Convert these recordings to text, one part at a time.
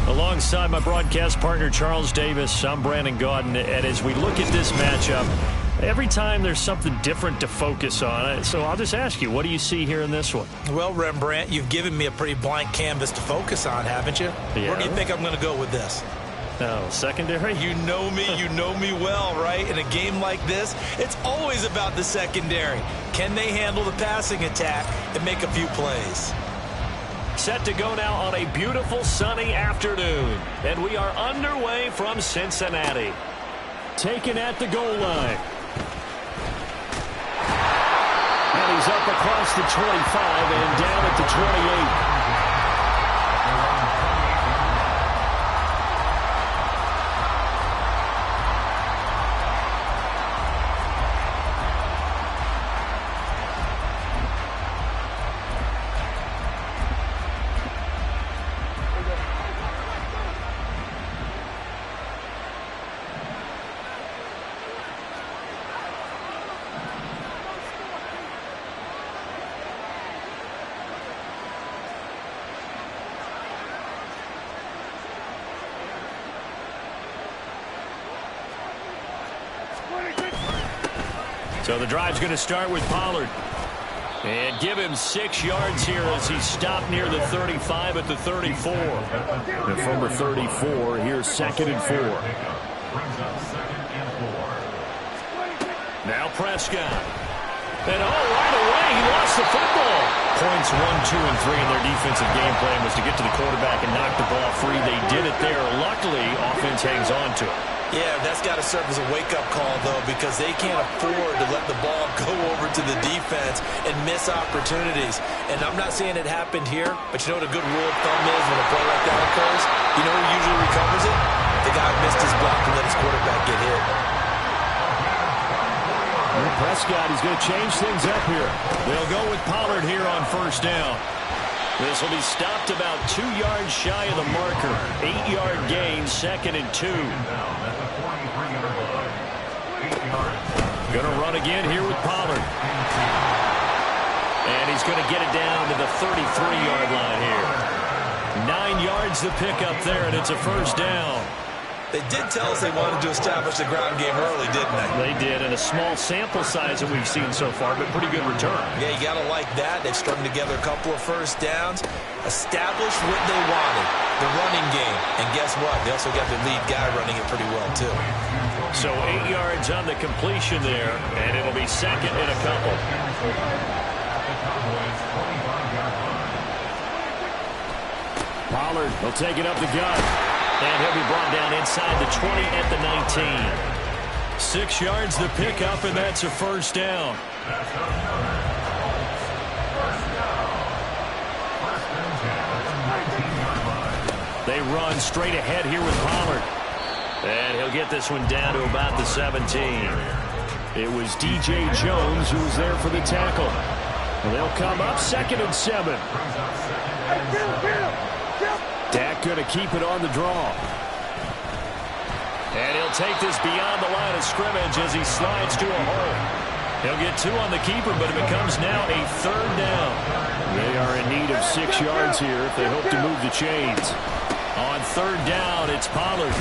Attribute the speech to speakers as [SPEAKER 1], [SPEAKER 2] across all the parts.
[SPEAKER 1] Alongside my broadcast partner, Charles Davis, I'm Brandon Gaudin. And as we look at this matchup, every time there's something different to focus on. So I'll just ask you, what do you see here in this one?
[SPEAKER 2] Well, Rembrandt, you've given me a pretty blank canvas to focus on, haven't you? Yeah. Where do you think I'm going to go with this?
[SPEAKER 1] Oh, secondary?
[SPEAKER 2] You know me well, right? In a game like this, it's always about the secondary. Can they handle the passing attack and make a few plays?
[SPEAKER 1] Set to go now on a beautiful sunny afternoon. And we are underway from Cincinnati. Taken at the goal line. And he's up across the 25 and down at the 28. So the drive's going to start with Pollard. And give him 6 yards here as he's stopped near the 35 at the 34.
[SPEAKER 3] And from the 34, here's 2nd and 4.
[SPEAKER 1] Now Prescott. And right away, he lost the football. Points 1, 2, and 3 in their defensive game plan was to get to the quarterback and knock the ball free. They did it there. Luckily, offense hangs on to it.
[SPEAKER 2] Yeah, that's got to serve as a wake-up call, though, because they can't afford to let the ball go over to the defense and miss opportunities. And I'm not saying it happened here, but you know what a good rule of thumb is when a play like that occurs? You know who usually recovers it? The guy who missed his block and let his quarterback get hit.
[SPEAKER 1] Prescott, he's going to change things up here. They'll go with Pollard here on 1st down. This will be stopped about 2 yards shy of the marker. 8-yard gain, 2nd and 2. Going to run again here with Pollard. And he's going to get it down to the 33-yard line here. 9 yards the pickup there, and it's a 1st down.
[SPEAKER 2] They did tell us they wanted to establish the ground game early, didn't they?
[SPEAKER 1] They did, and a small sample size that we've seen so far, but pretty good return.
[SPEAKER 2] Yeah, you got to like that. They've strung together a couple of 1st downs, established what they wanted, the running game. And guess what? They also got the lead guy running it pretty well, too.
[SPEAKER 1] So 8 yards on the completion there, and it'll be 2nd and a couple. Pollard will take it up the gut. And he'll be brought down inside the 20 at the 19. 6 yards the pickup, and that's a 1st down. They run straight ahead here with Pollard. And he'll get this one down to about the 17. It was DJ Jones who was there for the tackle. And they'll come up 2nd and 7. Dak going to keep it on the draw. And he'll take this beyond the line of scrimmage as he slides to a hole. He'll get 2 on the keeper, but it becomes now a 3rd down.
[SPEAKER 3] They are in need of 6 yards here if they hope to move the chains.
[SPEAKER 1] On 3rd down, it's Pollard.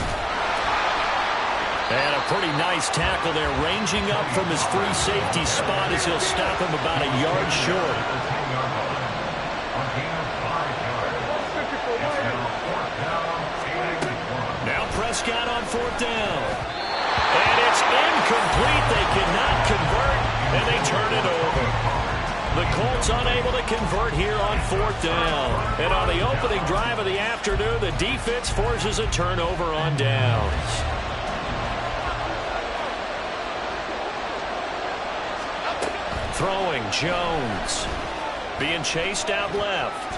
[SPEAKER 1] And a pretty nice tackle there, ranging up from his free safety spot as he'll stop him about a yard short. Prescott on 4th down. And it's incomplete. They cannot convert, and they turn it over. The Colts unable to convert here on 4th down. And on the opening drive of the afternoon, the defense forces a turnover on downs. Throwing, Jones. Being chased out left.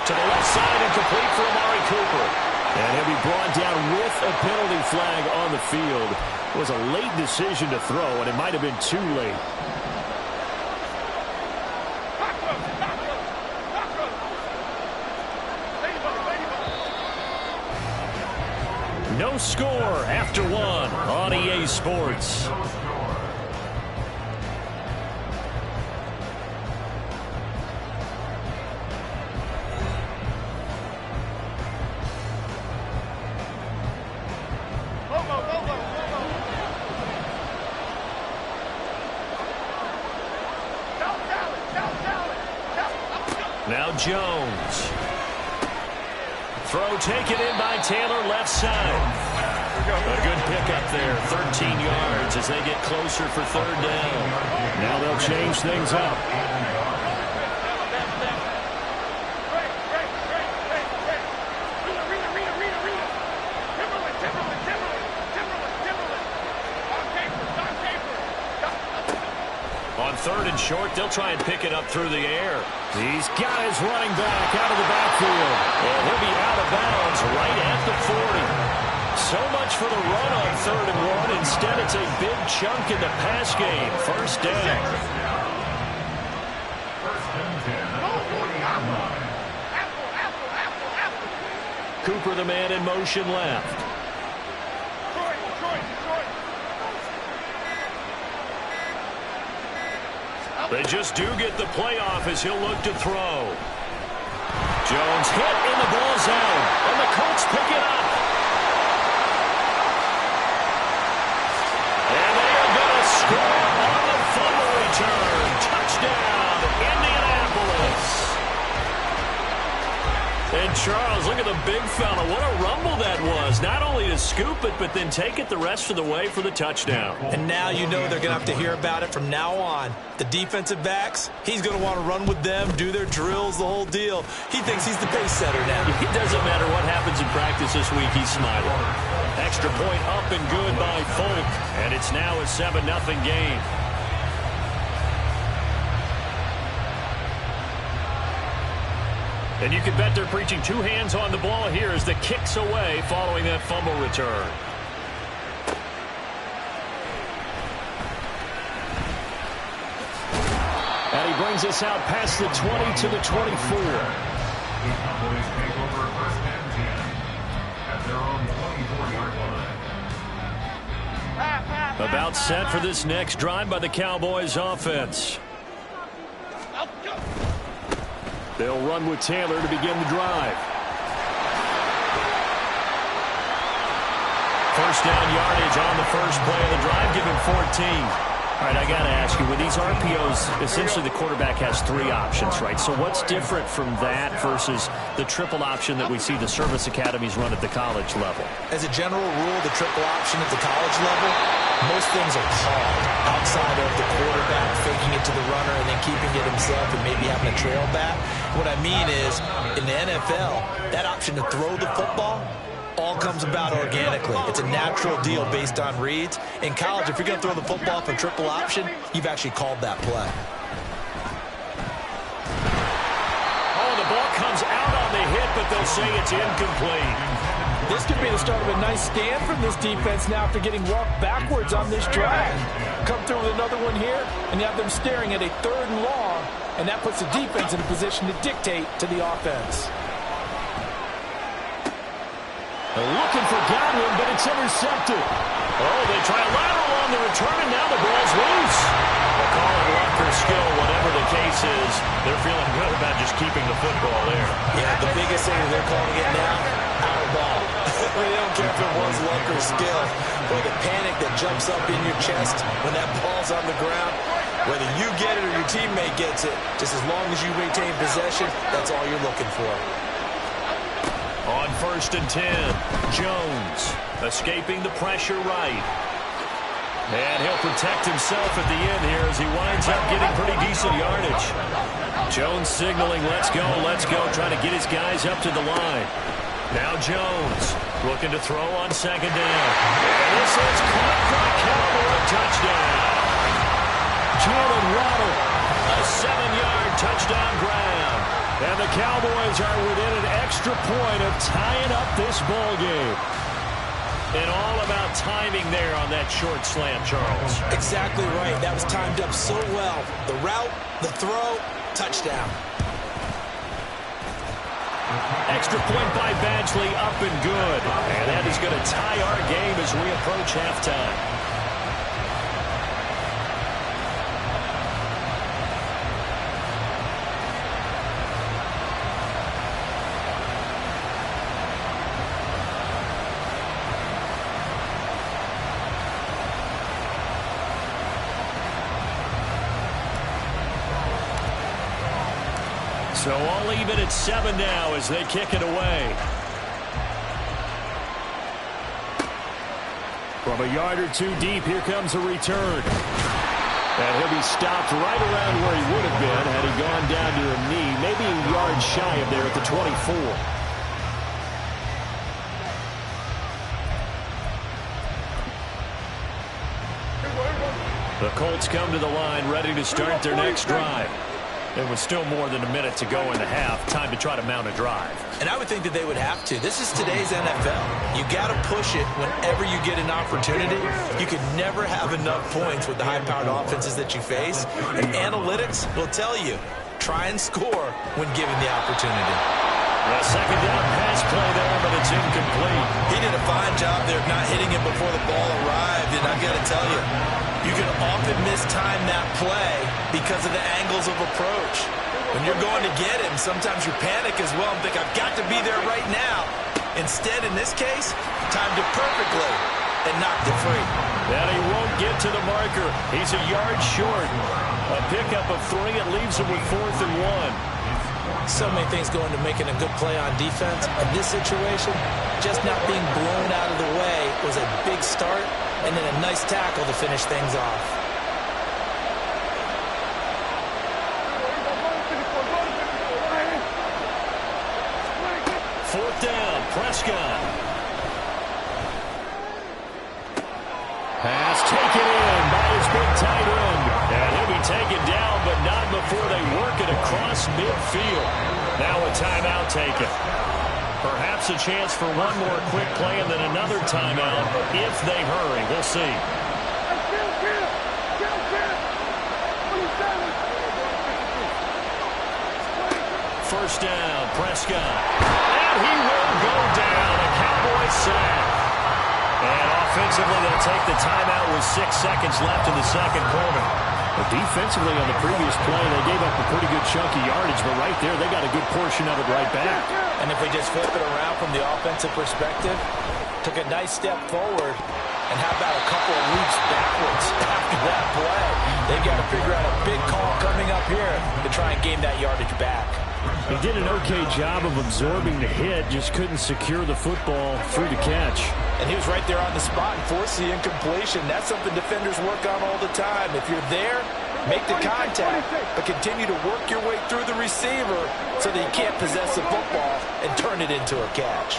[SPEAKER 1] To the left side and complete for Amari Cooper. And he'll be brought down with a penalty flag on the field. It was a late decision to throw, and it might have been too late. No score after 1 on EA Sports. Now Jones. Throw taken in by Taylor, left side. A good pickup there, 13 yards as they get closer for 3rd down.
[SPEAKER 3] Now they'll change things up.
[SPEAKER 1] On 3rd and short, they'll try and pick it up through the air. He's got his running back out of the backfield. And he'll be out of bounds right at the 40. So much for the run on 3rd and 1. Instead, it's a big chunk in the pass game. 1st down. Cooper, the man in motion left. They just do get the playoff as he'll look to throw. Jones hit and the ball's out. And the Colts pick it up. And they look at the big fella. What a rumble that was. Not only to scoop it, but then take it the rest of the way for the touchdown.
[SPEAKER 2] And now you know they're going to have to hear about it from now on. The defensive backs, he's going to want to run with them, do their drills, the whole deal. He thinks he's the pace setter now.
[SPEAKER 1] It doesn't matter what happens in practice this week, he's smiling. Extra point up and good by Folk. And it's now a 7-0 game. And you can bet they're preaching two hands on the ball here as the kick's away following that fumble return. And he brings us out past the 20 to the 24. About set for this next drive by the Cowboys offense. They'll run with Taylor to begin the drive. First down yardage on the first play of the drive, give him 14. All right, I got to ask you, with these RPOs, essentially the quarterback has three options, right? So what's different from that versus the triple option that we see the service academies run at the college level?
[SPEAKER 2] As a general rule, the triple option at the college level, most things are called outside of the quarterback faking it to the runner and then keeping it himself and maybe having a trail back. What I mean is, in the NFL, that option to throw the football all comes about organically. It's a natural deal based on reads. In college, if you're going to throw the football for triple option, you've actually called that play.
[SPEAKER 1] Oh, the ball comes out on the hit, but they'll say it's incomplete.
[SPEAKER 4] This could be the start of a nice stand from this defense now after getting walked backwards on this drive. Come through with another one here, and you have them staring at a 3rd and long, and that puts the defense in a position to dictate to the offense.
[SPEAKER 1] They're looking for Godwin, but it's intercepted. Oh, they try a lateral on the return, and now the ball's loose. They'll call it luck or skill, whatever the case is. They're feeling good about just keeping the football there.
[SPEAKER 2] Yeah, the biggest thing is they're calling it now, our ball. They don't care if it was luck or skill. Boy, the panic that jumps up in your chest when that ball's on the ground, whether you get it or your teammate gets it, just as long as you maintain possession, that's all you're looking for.
[SPEAKER 1] On 1st and 10, Jones escaping the pressure right. And he'll protect himself at the end here as he winds up getting pretty decent yardage. Jones signaling, let's go, trying to get his guys up to the line. Now Jones looking to throw on 2nd down. And this is caught for a Cowboy touchdown. Jalen Waddle, a 7-yard touchdown grab. And the Cowboys are within an extra point of tying up this ball game. And all about timing there on that short slant, Charles.
[SPEAKER 2] Exactly right. That was timed up so well. The route, the throw, touchdown.
[SPEAKER 1] Extra point by Badgley, up and good. And that is going to tie our game as we approach halftime. So all even at 7 now as they kick it away. From a yard or two deep, here comes a return. And he'll be stopped right around where he would have been had he gone down to a knee, maybe a yard shy of there at the 24. The Colts come to the line, ready to start their next drive. There was still more than a minute to go in the half. Time to try to mount a drive.
[SPEAKER 2] And I would think that they would have to. This is today's NFL. You got to push it whenever you get an opportunity. You can never have enough points with the high-powered offenses that you face. And analytics will tell you, try and score when given the opportunity.
[SPEAKER 1] A 2nd down pass play there, but it's incomplete.
[SPEAKER 2] He did a fine job there of not hitting him before the ball arrived. And I've got to tell you, you can often mistime that play because of the angles of approach. When you're going to get him, sometimes you panic as well and think, I've got to be there right now. Instead, in this case, timed it perfectly and knocked it free.
[SPEAKER 1] And he won't get to the marker. He's a yard short. A pickup of 3. It leaves him with 4th and 1.
[SPEAKER 2] So many things go into making a good play on defense. In this situation, just not being blown out of the way was a big start, and then a nice tackle to finish things off.
[SPEAKER 1] Fourth down, Prescott. Pass taken in by his big tight end. And he'll be taken down, but not before they work it across midfield. Now a timeout taken. Perhaps a chance for one more quick play and then another timeout if they hurry. We'll see. First down, Prescott. And he will go down. A Cowboys sack. And offensively, they'll take the timeout with 6 seconds left in the second quarter.
[SPEAKER 3] But defensively on the previous play, they gave up a pretty good chunk of yardage, but right there, they got a good portion of it right back.
[SPEAKER 2] And if we just flip it around from the offensive perspective, took a nice step forward, and how about a couple of leaps backwards after that play? They've got to figure out a big call coming up here to try and gain that yardage back.
[SPEAKER 3] He did an okay job of absorbing the hit, just couldn't secure the football through the catch.
[SPEAKER 2] And he was right there on the spot and forced the incompletion. That's something defenders work on all the time. If you're there, make the contact, but continue to work your way through the receiver so that he can't possess the football and turn it into a catch.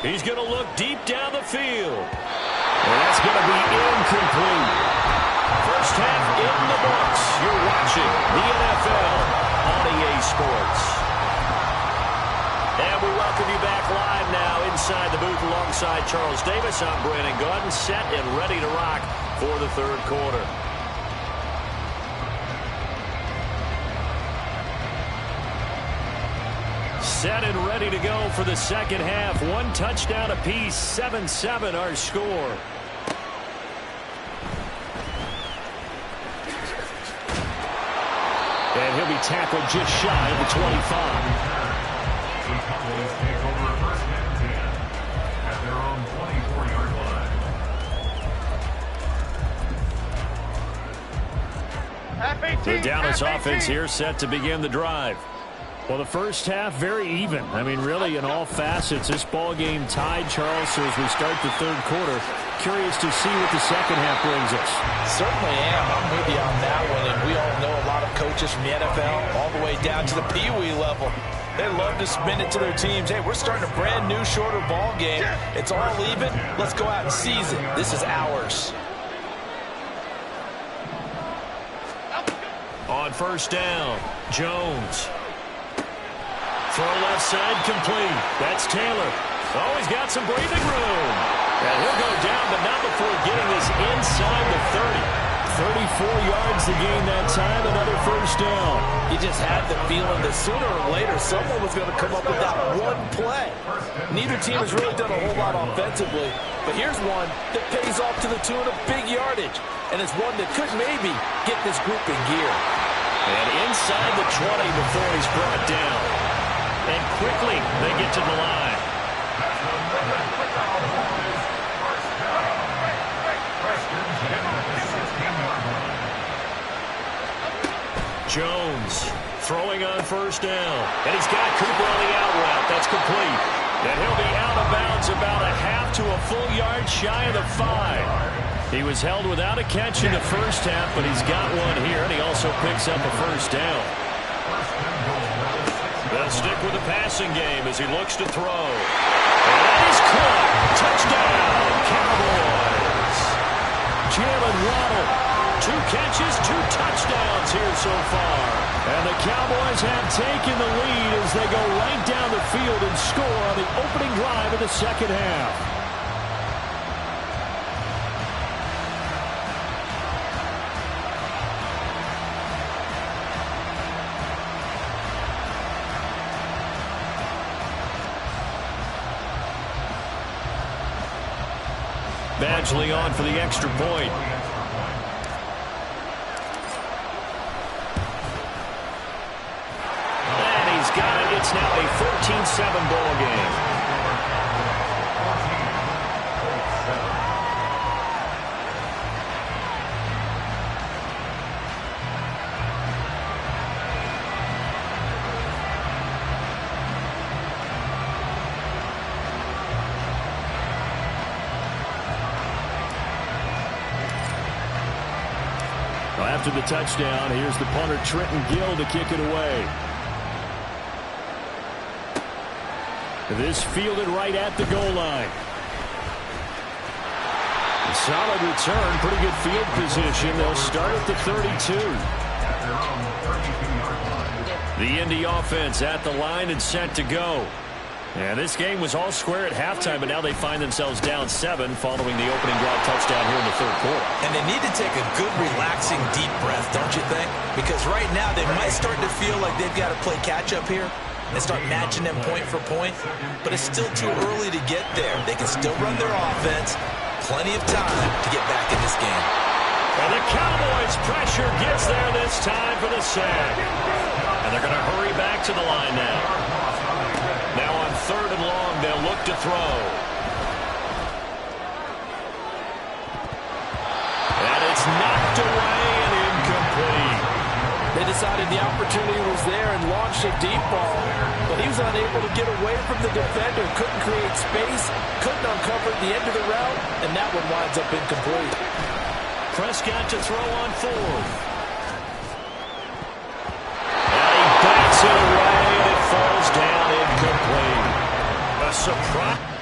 [SPEAKER 1] He's going to look deep down the field. And that's going to be incomplete. First half in the books. You're watching the NFL on EA Sports. And we welcome you back live now inside the booth alongside Charles Davis. I'm Brandon Gaudin, set and ready to rock for the third quarter. Set and ready to go for the second half. One touchdown apiece, 7-7 our score. And he'll be tackled just shy of the 25.
[SPEAKER 5] The Cowboys take over first and 10 at their own 24-yard line.
[SPEAKER 1] The Dallas offense here set to begin the drive.
[SPEAKER 3] Well, the first half, very even. I mean, really, in all facets, this ball game tied, Charles. So as we start the third quarter, curious to see what the second half brings us.
[SPEAKER 2] Certainly am. I'm with you on that one. And we all know a lot of coaches from the NFL all the way down to the Pee-wee level. They love to spin it to their teams. Hey, we're starting a brand new, shorter ball game. It's all even. Let's go out and seize it. This is ours.
[SPEAKER 1] On first down, Jones. Throw left side complete. That's Taylor. Oh, he's got some breathing room. And he'll go down, but not before getting this inside the 30. 34 yards to gain that time, another first down.
[SPEAKER 2] You just had the feeling that sooner or later someone was going to come up with that one play. Neither team has really done a whole lot offensively, but here's one that pays off to the tune of big yardage, and it's one that could maybe get this group in gear.
[SPEAKER 1] And inside the 20 before he's brought down. And quickly they get to the line. Jones throwing on first down. And he's got Cooper on the out route. That's complete. And he'll be out of bounds about a half to a full yard shy of the 5. He was held without a catch in the first half, but he's got one here, and he also picks up a first down. They'll stick with the passing game as he looks to throw. And that is caught. Touchdown, Cowboys. Jalen Waddle, 2 catches, 2 touchdowns here so far. And the Cowboys have taken the lead as they go right down the field and score on the opening drive of the second half. Badgley on for the extra point. And he's got it. It's now a 14-7 ball game.
[SPEAKER 3] after the touchdown. Here's the punter, Trenton Gill, to kick it away. This fielded right at the goal line. Solid return, pretty good field position. They'll start at the 32. The Indy offense at the line and set to go. And this game was all square at halftime, but now they find themselves down 7 following the opening drive touchdown here in the third quarter.
[SPEAKER 2] And they need to take a good, relaxing, deep breath, don't you think? Because right now they might start to feel like they've got to play catch-up here and start matching them point for point. But it's still too early to get there. They can still run their offense. Plenty of time to get back in this game.
[SPEAKER 1] And the Cowboys' pressure gets there this time for the sack. And they're going to hurry back to the line now. Now on 3rd and long, they'll look to throw. And it's knocked away and incomplete.
[SPEAKER 4] They decided the opportunity was there and launched a deep ball, but he was unable to get away from the defender, couldn't create space, couldn't uncover the end of the route, and that one winds up incomplete.
[SPEAKER 1] Prescott to throw on 4th. And he bats it away, and it falls down incomplete. A surprise.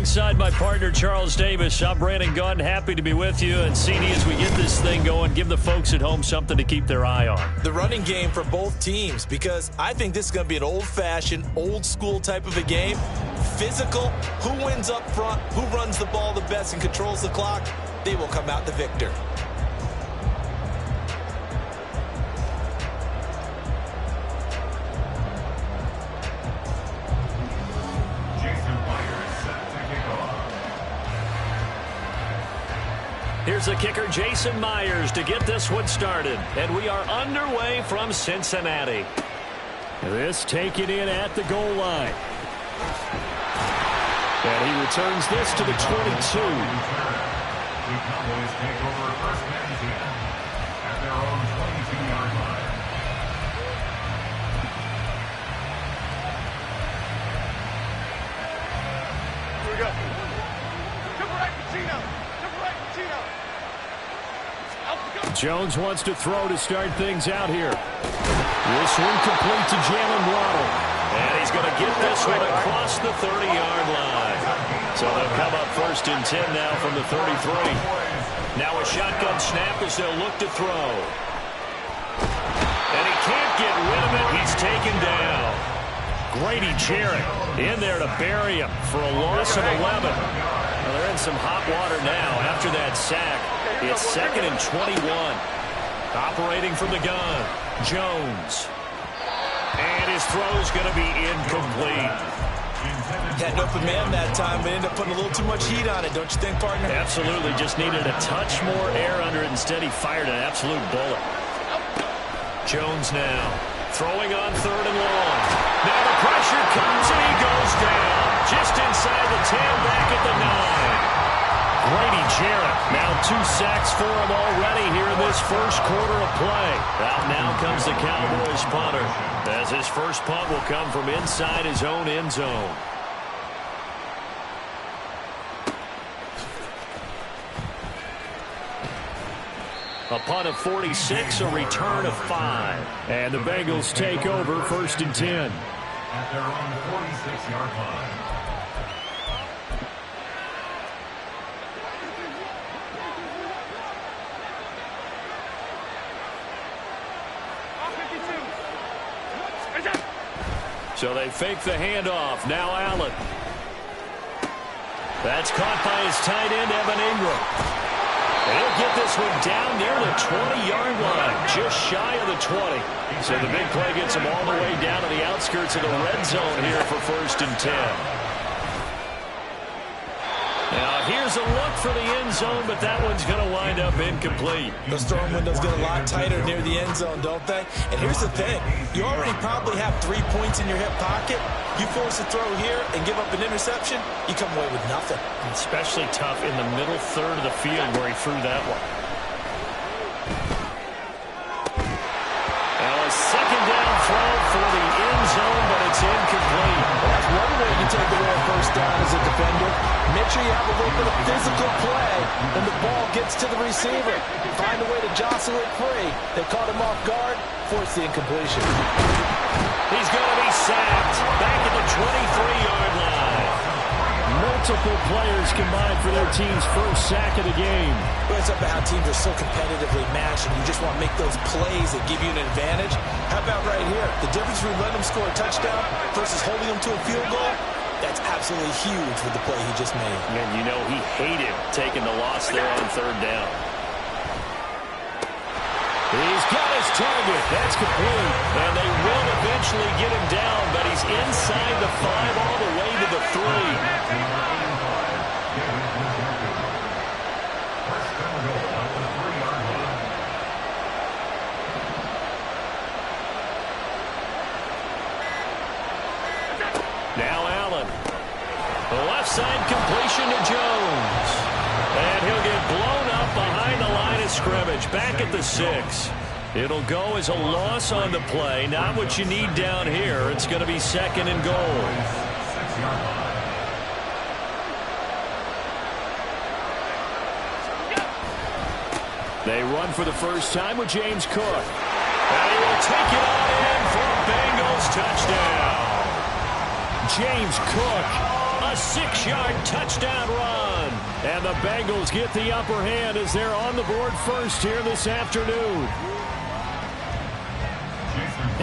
[SPEAKER 1] Alongside my partner, Charles Davis, I'm Brandon Gaudin. Happy to be with you. And CD, as we get this thing going, give the folks at home something to keep their eye on.
[SPEAKER 2] The running game for both teams, because I think this is going to be an old-fashioned, old-school type of a game. Physical, who wins up front, who runs the ball the best and controls the clock, they will come out the victor.
[SPEAKER 1] Here's the kicker, Jason Myers, to get this one started. And we are underway from Cincinnati. This taken in at the goal line. And he returns this to the 22.
[SPEAKER 5] The Cowboys take over first and 10 at their own 22-yard line.
[SPEAKER 6] Here we go. Triple right, Pacino. Triple right, Pacino.
[SPEAKER 1] Jones wants to throw to start things out here. This one complete to Jalen Waddle. And he's going to get this one across the 30-yard line. So they'll come up first and 10 now from the 33. Now a shotgun snap as they'll look to throw. And he can't get rid of it. He's taken down. Grady Jarrett in there to bury him for a loss of 11. Well, they're in some hot water now after that sack. It's 2nd and 21. Operating from the gun, Jones. And his throw's going to be incomplete.
[SPEAKER 2] Had an open man that time, but ended up putting a little too much heat on it, don't you think, partner?
[SPEAKER 1] Absolutely. Just needed a touch more air under it. Instead, he fired an absolute bullet. Jones now throwing on 3rd and long. Now the pressure comes and he goes down. Just inside the 10, back at the 9. Grady Jarrett, now 2 sacks for him already here in this first quarter of play. Out now comes the Cowboys punter, as his first punt will come from inside his own end zone. A punt of 46, a return of 5. And the Bengals take over 1st and 10.
[SPEAKER 5] At their own 46-yard line.
[SPEAKER 1] So they fake the handoff. Now Allen. That's caught by his tight end, Evan Ingram. And he'll get this one down near the 20-yard line, just shy of the 20. So the big play gets him all the way down to the outskirts of the red zone here for 1st and 10. Now here's a look for the end zone, but that one's going to wind up incomplete.
[SPEAKER 2] Those throwing windows get a lot tighter near the end zone, don't they? And here's the thing. You already probably have 3 points in your hip pocket. You force a throw here and give up an interception, you come away with nothing.
[SPEAKER 1] Especially tough in the middle third of the field where he threw that one. Now a 2nd down throw for the end zone, but it's incomplete.
[SPEAKER 2] Well, that's one way you take away a first down as a defender. Make sure you have a little bit of physical play when the ball gets to the receiver. Find a way to jostle it free. They caught him off guard, force the incompletion.
[SPEAKER 1] He's going to be sacked back at the 23-yard line. Multiple players combined for their team's first sack of the game.
[SPEAKER 2] But it's up to how teams are so competitively matched, and you just want to make those plays that give you an advantage. How about right here? The difference between letting them score a touchdown versus holding them to a field goal, that's absolutely huge with the play he just made.
[SPEAKER 1] And you know he hated taking the loss there on 3rd down. He's got his target. That's complete. And they will eventually get him down, but he's inside the 5 all the way to the 3. Now Allen. The left side completion to Jones. And he'll get blown up behind the line of scrimmage. Back at the 6. It'll go as a loss on the play. Not what you need down here. It's going to be 2nd and goal. They run for the first time with James Cook. And he will take it on in for a Bengals touchdown. James Cook, A 6-yard touchdown run. And the Bengals get the upper hand as they're on the board first here this afternoon.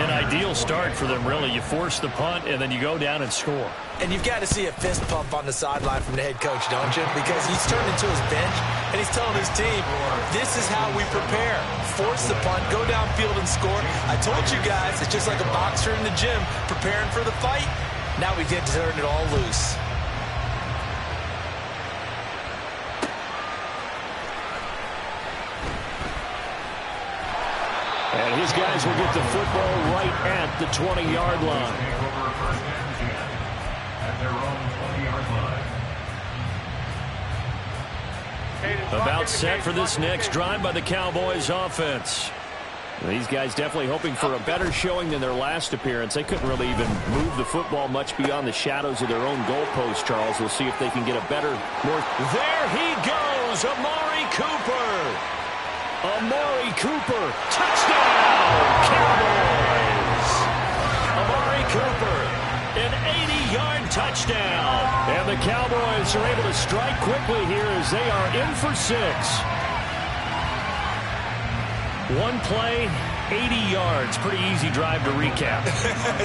[SPEAKER 1] An ideal start for them, really. You force the punt, and then you go down and score.
[SPEAKER 2] And you've got to see a fist pump on the sideline from the head coach, don't you? Because he's turned into his bench, and he's telling his team, this is how we prepare. Force the punt, go downfield and score. I told you guys, it's just like a boxer in the gym preparing for the fight. Now we get to turn it all loose.
[SPEAKER 1] And his guys will get the football right at the 20-yard line.
[SPEAKER 5] Take over first and 10 at their own 20-yard line.
[SPEAKER 1] About set for this next drive by the Cowboys offense. These guys definitely hoping for a better showing than their last appearance. They couldn't really even move the football much beyond the shadows of their own goalpost, Charles. We'll see if they can get a better, more... There he goes, Amari Cooper. Amari Cooper, touchdown, Cowboys. Amari Cooper, an 80-yard touchdown. And the Cowboys are able to strike quickly here as they are in for 6. One play, 80 yards. Pretty easy drive to recap.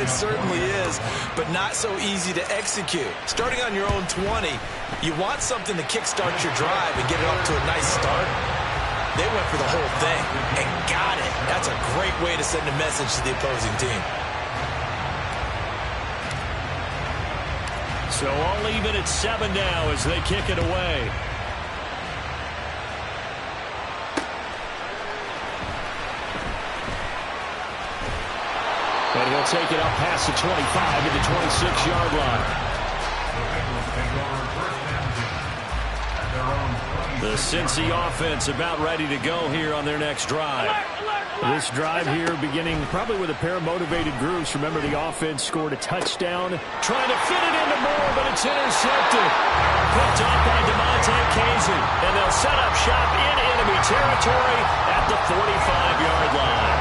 [SPEAKER 2] It certainly is, but not so easy to execute. Starting on your own 20, you want something to kickstart your drive and get it off to a nice start. They went for the whole thing and got it. That's a great way to send a message to the opposing team.
[SPEAKER 1] So all even at 7 now as they kick it away. And he'll take it up past the 25 at the 26-yard line. The Cincy offense about ready to go here on their next drive. This drive here beginning probably with a pair of motivated groups. Remember, the offense scored a touchdown. Trying to fit it into Moore, but it's intercepted. Picked off by DeMonte Casey. And they'll set up shop in enemy territory at the 45-yard line.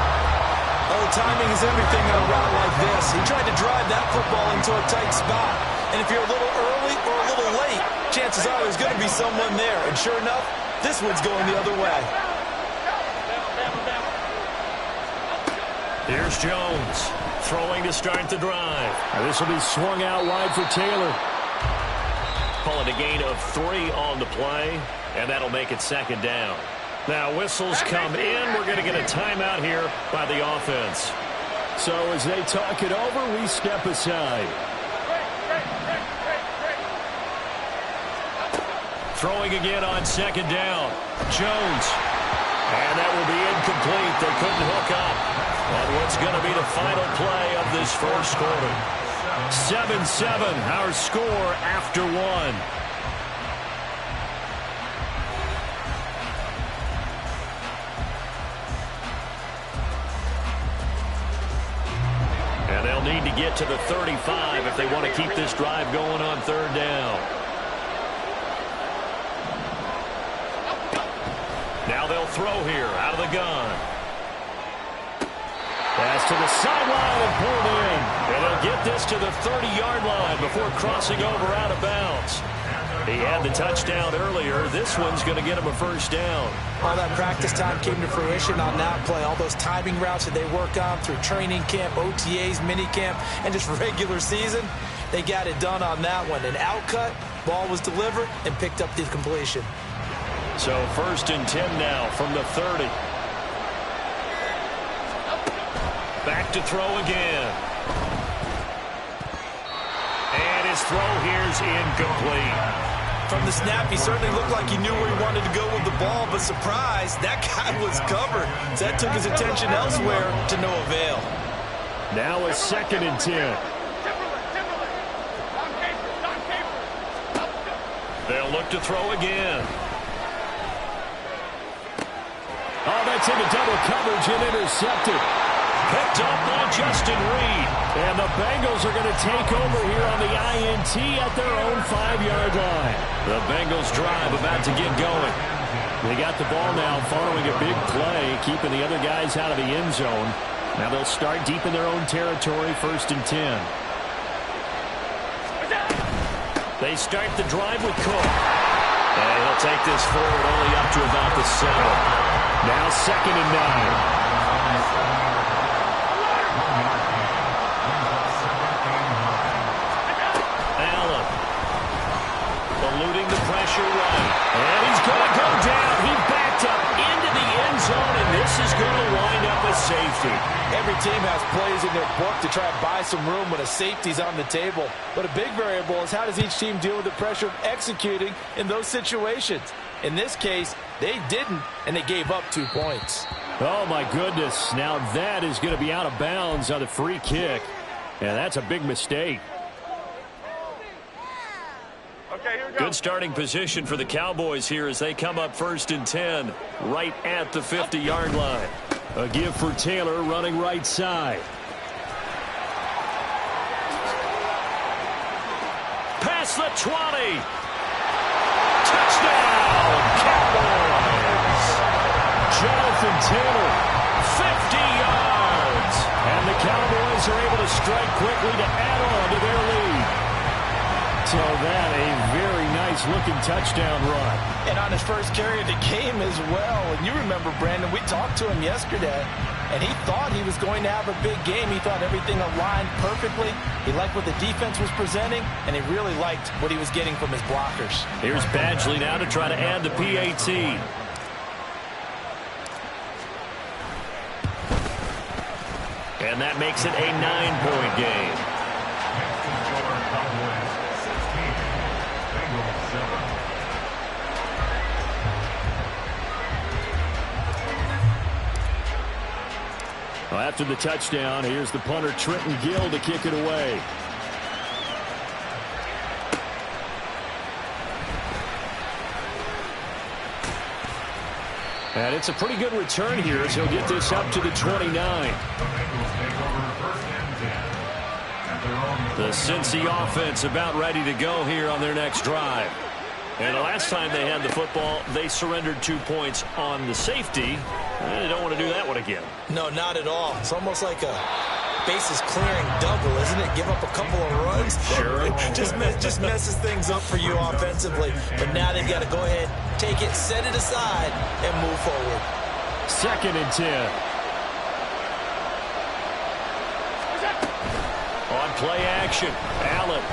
[SPEAKER 2] Oh, timing is everything on a route like this. He tried to drive that football into a tight spot. And if you're a little early or a little late, chances are there's going to be someone there. And sure enough, this one's going the other way.
[SPEAKER 1] Here's Jones throwing to start the drive. This will be swung out wide for Taylor. Calling a gain of 3 on the play, and that'll make it 2nd down. Now whistles come in. We're going to get a timeout here by the offense. So as they talk it over, we step aside. Throwing again on 2nd down. Jones. And that will be incomplete. They couldn't hook up on what's going to be the final play of this first quarter. 7-7, our score after 1. And they'll need to get to the 35 if they want to keep this drive going on 3rd down. Now they'll throw here out of the gun. Pass to the sideline and pulled in. And they'll get this to the 30-yard line before crossing over out of bounds. He had the touchdown earlier. This one's going to get him a 1st down.
[SPEAKER 2] All that practice time came to fruition on that play. All those timing routes that they work on through training camp, OTAs, minicamp, and just regular season, they got it done on that one. An outcut, ball was delivered, and picked up the completion.
[SPEAKER 1] So 1st and 10 now from the 30. Back to throw again. And his throw here's incomplete.
[SPEAKER 2] From the snap, he certainly looked like he knew where he wanted to go with the ball, but surprise, that guy was covered. So that took his attention elsewhere to no avail.
[SPEAKER 1] Now a 2nd and 10. They'll look to throw again. Oh, that's into double coverage and intercepted. Picked up by Justin Reed. And the Bengals are going to take over here on the INT at their own 5-yard line. The Bengals drive about to get going. They got the ball now following a big play, keeping the other guys out of the end zone. Now they'll start deep in their own territory, 1st and 10. They start the drive with Cook. And he'll take this forward only up to about the 7. Now 2nd and 9. Allen. Eluding the pressure right. And he's going to go down. He backed up into the end zone, and this is going to wind up a safety.
[SPEAKER 4] Every team has plays in their book to try and buy some room when a safety's on the table. But a big variable is how does each team deal with the pressure of executing in those situations. In this case, they didn't, and they gave up 2 points.
[SPEAKER 1] Oh, my goodness. Now that is going to be out of bounds on the free kick. And that's a big mistake.
[SPEAKER 6] Okay, here we go.
[SPEAKER 1] Good starting position for the Cowboys here as they come up 1st and 10, right at the 50-yard line. A give for Taylor running right side. Past the 20. Touchdown, Cowboys. Jonathan Taylor, 50 yards. And the Cowboys are able to strike quickly to add on to their lead. So that a very nice-looking touchdown run.
[SPEAKER 4] And on his first carry of the game as well. And you remember, Brandon, we talked to him yesterday, and he thought he was going to have a big game. He thought everything aligned perfectly. He liked what the defense was presenting, and he really liked what he was getting from his blockers.
[SPEAKER 1] Here's Badgley now to try to add the PAT. And that makes it a 9-point game. Well, after the touchdown, here's the punter Trenton Gill to kick it away. And it's a pretty good return here as he'll get this up to the 29. The Cincy offense about ready to go here on their next drive. And the last time they had the football, they surrendered 2 points on the safety. They don't want to do that one again.
[SPEAKER 2] No, not at all. It's almost like a bases clearing double, isn't it? Give up a couple of runs.
[SPEAKER 1] Sure.
[SPEAKER 2] just messes things up for you offensively. But now they've got to go ahead, take it, set it aside, and move forward.
[SPEAKER 1] 2nd and 10. On play action, Allen.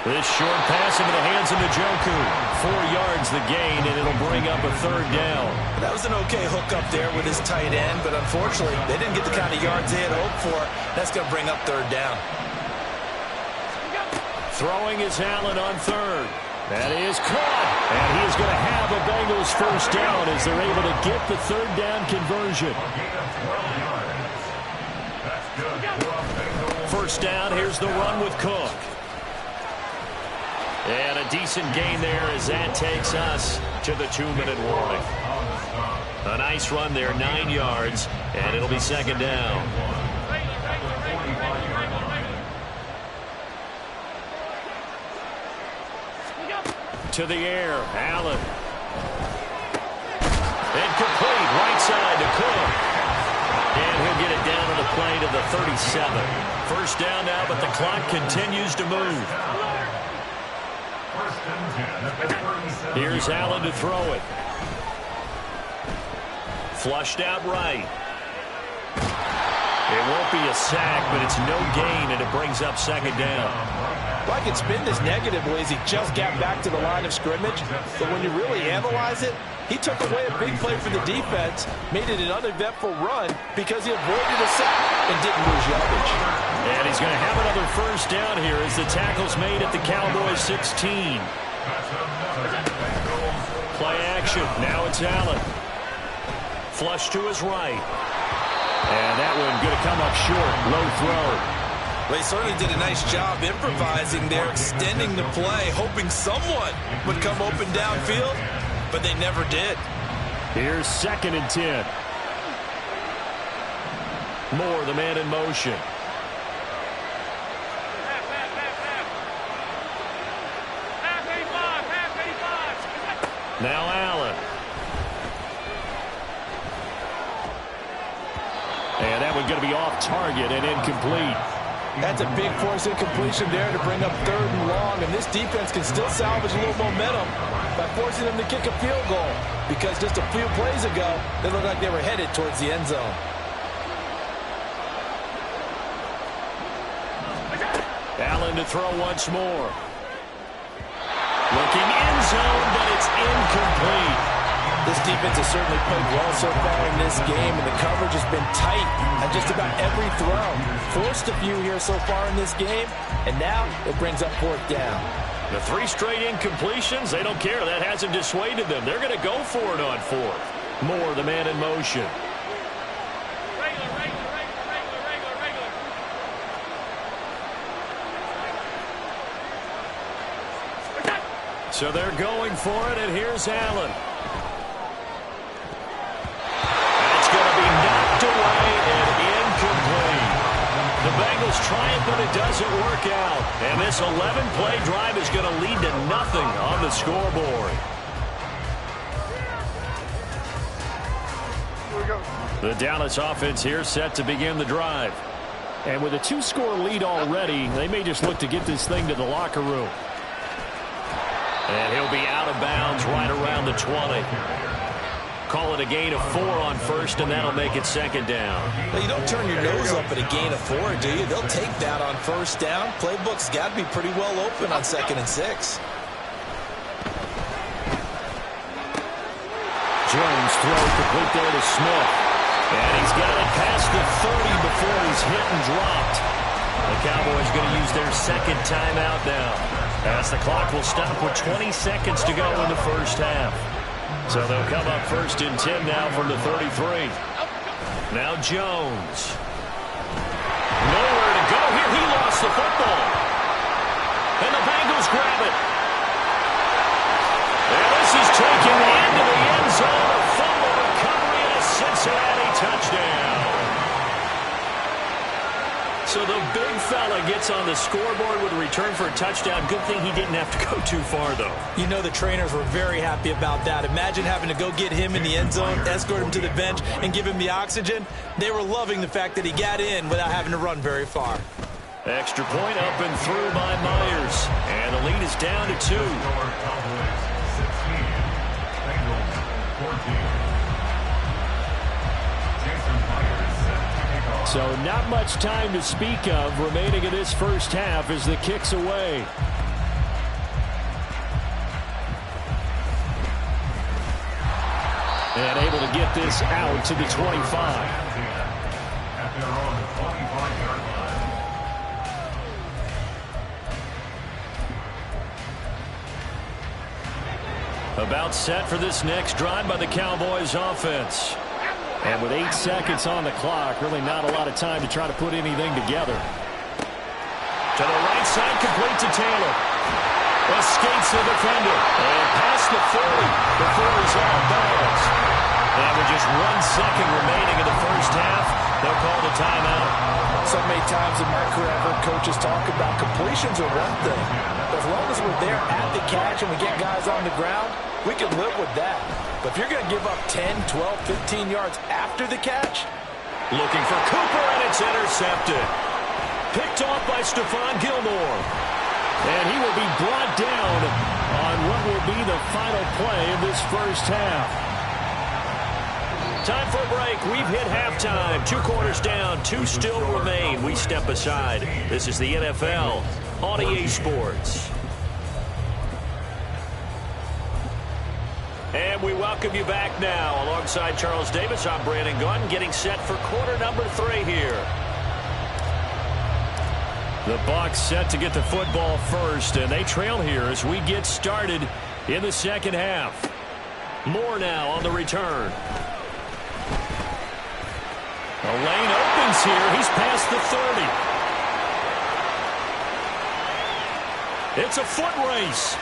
[SPEAKER 1] This short pass into the hands of Njoku. 4 yards the gain, and it'll bring up a 3rd down.
[SPEAKER 2] That was an okay hook up there with his tight end, but unfortunately, they didn't get the kind of yards they had hoped for. That's going to bring up 3rd down.
[SPEAKER 1] Throwing is Allen on 3rd. That is caught, and he is going to have a Bengals 1st down as they're able to get the 3rd down conversion. 1st down, here's the run with Cook. And a decent gain there as that takes us to the 2-minute warning. A nice run there, 9 yards, and it'll be 2nd down. To the air, Allen. Incomplete, right side to Cook. And he'll get it down on the play to the 37. 1st down now, but the clock continues to move. Here's Allen to throw it. Flushed out right. It won't be a sack, but it's no gain, and it brings up 2nd down.
[SPEAKER 4] Well, I can spin this negatively as he just got back to the line of scrimmage. But when you really analyze it, he took away a big play for the defense, made it an uneventful run because he avoided a sack and didn't lose yardage.
[SPEAKER 1] And he's going to have another 1st down here as the tackle's made at the Cowboys 16. Play action. Now it's Allen. Flush to his right. And that one going to come up short. Low throw.
[SPEAKER 2] Well, he certainly did a nice job improvising there, extending the play, hoping someone would come open downfield, but they never did.
[SPEAKER 1] Here's 2nd and 10. Moore, the man in motion. Now Allen. And that one's going to be off target and incomplete.
[SPEAKER 4] That's a big force incompletion there to bring up 3rd and long, and this defense can still salvage a little momentum by forcing them to kick a field goal, because just a few plays ago, they looked like they were headed towards the end zone.
[SPEAKER 1] Allen to throw once more. Looking end zone, but it's incomplete.
[SPEAKER 4] This defense has certainly played well so far in this game, and the coverage has been tight on just about every throw. Forced a few here so far in this game, and now it brings up 4th down.
[SPEAKER 1] The 3 straight incompletions, they don't care. That hasn't dissuaded them. They're going to go for it on 4th. Moore, the man in motion. So they're going for it, and here's Allen. That's going to be knocked away and incomplete. The Bengals try it, but it doesn't work out. And this 11-play drive is going to lead to nothing on the scoreboard.
[SPEAKER 6] Here we go.
[SPEAKER 1] The Dallas offense here set to begin the drive. And with a 2-score lead already, they may just look to get this thing to the locker room. And he'll be out of bounds right around the 20. Call it a gain of 4 on 1st, and that'll make it 2nd down.
[SPEAKER 2] Well, you don't turn your nose up at a gain of 4, do you? They'll take that on 1st down. Playbook's got to be pretty well open on 2nd and 6.
[SPEAKER 1] Jones throw complete there to Smith. And he's got it past the 30 before he's hit and dropped. The Cowboys going to use their 2nd timeout now, as the clock will stop with 20 seconds to go in the 1st half. So they'll come up 1st and 10 now from the 33. Now Jones. Nowhere to go here. He lost the football. And the Bengals grab it. And this is taken into the end zone. A fumble recovery and a Cincinnati touchdown. So the big fella gets on the scoreboard with a return for a touchdown. Good thing he didn't have to go too far, though.
[SPEAKER 4] You know the trainers were very happy about that. Imagine having to go get him in the end zone, escort him to the bench, and give him the oxygen. They were loving the fact that he got in without having to run very far.
[SPEAKER 1] Extra point up and through by Myers. And the lead is down to 2.
[SPEAKER 5] Cowboys 16, Bengals 14.
[SPEAKER 1] So not much time to speak of remaining in this 1st half as the kick's away. And able to get this out to the 25.
[SPEAKER 5] At their own 25-yard line.
[SPEAKER 1] About set for this next drive by the Cowboys offense. And with 8 seconds on the clock, really not a lot of time to try to put anything together. To the right side, complete to Taylor. Escapes the defender. And past the 40 before he's out of bounds. And with just 1 second remaining in the 1st half, they'll call the timeout.
[SPEAKER 4] So many times in my career, I've heard coaches talk about completions are one thing. As long as we're there at the catch and we get guys on the ground, we can live with that. But if you're going to give up 10, 12, 15 yards after the catch.
[SPEAKER 1] Looking for Cooper, and it's intercepted. Picked off by Stephon Gilmore. And he will be brought down on what will be the final play of this 1st half. Time for a break. We've hit halftime. 2 quarters down. 2 still remain. We step aside. This is the NFL on EA Sports. And we welcome you back now. Alongside Charles Davis, I'm Brandon Gaudin, getting set for quarter number 3 here. The Bucs set to get the football first, and they trail here as we get started in the 2nd half. Moore now on the return. A lane opens here. He's past the 30. It's a foot race.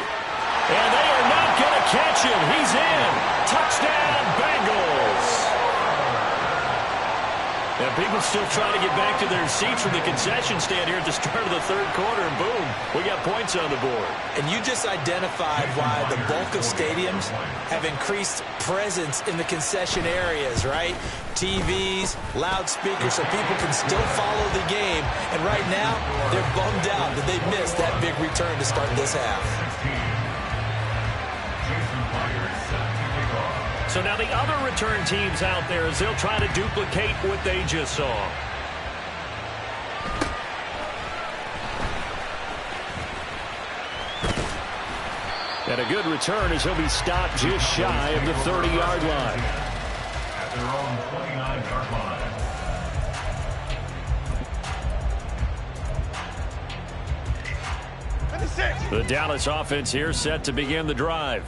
[SPEAKER 1] And they are not going to catch him. He's in. Touchdown, Bengals. And people still trying to get back to their seats from the concession stand here at the start of the third quarter, and boom, we got points on the board.
[SPEAKER 2] And you just identified why the bulk of stadiums have increased presence in the concession areas, right? TVs, loudspeakers, so people can still follow the game. And right now, they're bummed out that they missed that big return to start this half.
[SPEAKER 1] So now the other return teams out there as they'll try to duplicate what they just saw. And a good return as he'll be stopped just shy of the 30-yard line.
[SPEAKER 5] At their own 29-yard line.
[SPEAKER 1] The Dallas offense here set to begin the drive.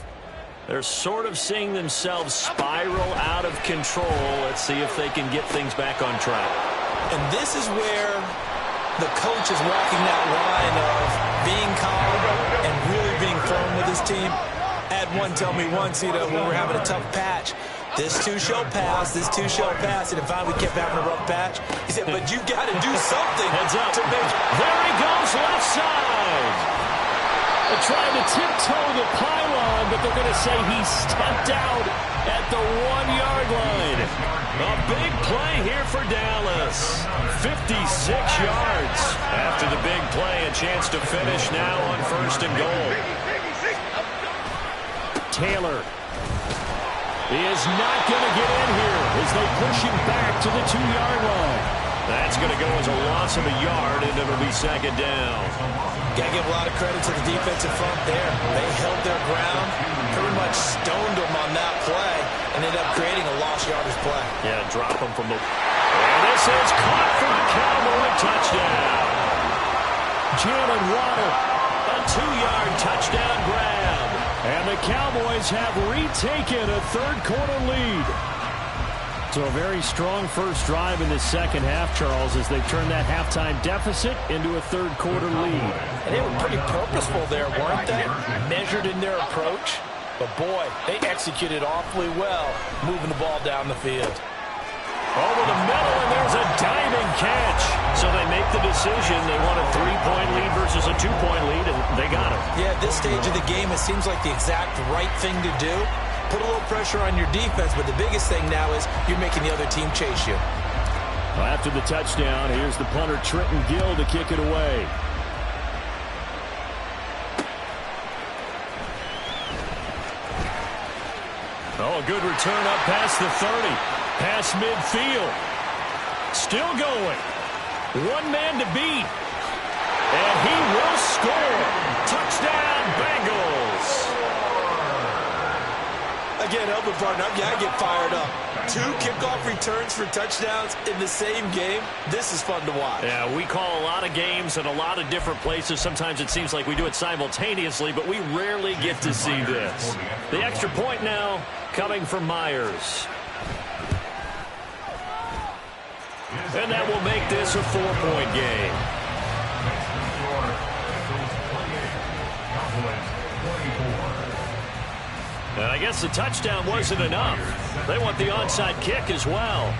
[SPEAKER 1] They're sort of seeing themselves spiral out of control. Let's see if they can get things back on track.
[SPEAKER 2] And this is where the coach is walking that line of being calm and really being firm with his team. I had one tell me once, when we're having a tough patch, this too shall pass, this too shall pass, and if finally we kept having a rough patch, he said, but you got to do something.
[SPEAKER 1] Heads up.
[SPEAKER 2] To make...
[SPEAKER 1] There he goes, left side. They're trying to tiptoe the pylon, but they're going to say he stepped out at the 1-yard line. A big play here for Dallas. 56 yards. After the big play, a chance to finish now on 1st and goal. Taylor is not going to get in here as they push him back to the 2-yard line. That's going to go as a loss of a yard, and it'll be 2nd down.
[SPEAKER 2] Got to give a lot of credit to the defensive front there. They held their ground, pretty much stoned them on that play, and ended up creating a lost yardage play.
[SPEAKER 1] Yeah, drop them from the... And this is caught for a Cowboy touchdown. Jalen Waddle, a 2-yard touchdown grab. And the Cowboys have retaken a third-quarter lead. So a very strong first drive in the second half, Charles, as they've turned that halftime deficit into a third-quarter lead.
[SPEAKER 4] And they were pretty purposeful there, weren't they? Measured in their approach. But, boy, they executed awfully well, moving the ball down the field.
[SPEAKER 1] Over the middle, and there's a diving catch. So they make the decision. They want a 3-point lead versus a 2-point lead, and they got it.
[SPEAKER 2] Yeah, at this stage of the game, it seems like the exact right thing to do. Put a little pressure on your defense, but the biggest thing now is you're making the other team chase you.
[SPEAKER 1] Well, after the touchdown, here's the punter, Trenton Gill, to kick it away. Oh, a good return up past the 30. Past midfield. Still going. One man to beat. And he will score. Touchdown, Bengals.
[SPEAKER 2] Again, helping partner, I get fired up. 2 kickoff returns for touchdowns in the same game. This is fun to watch.
[SPEAKER 1] Yeah, we call a lot of games in a lot of different places. Sometimes it seems like we do it simultaneously, but we rarely get to see this. The extra point now coming from Myers. And that will make this a 4-point game. And I guess the touchdown wasn't enough. They want the onside kick as well.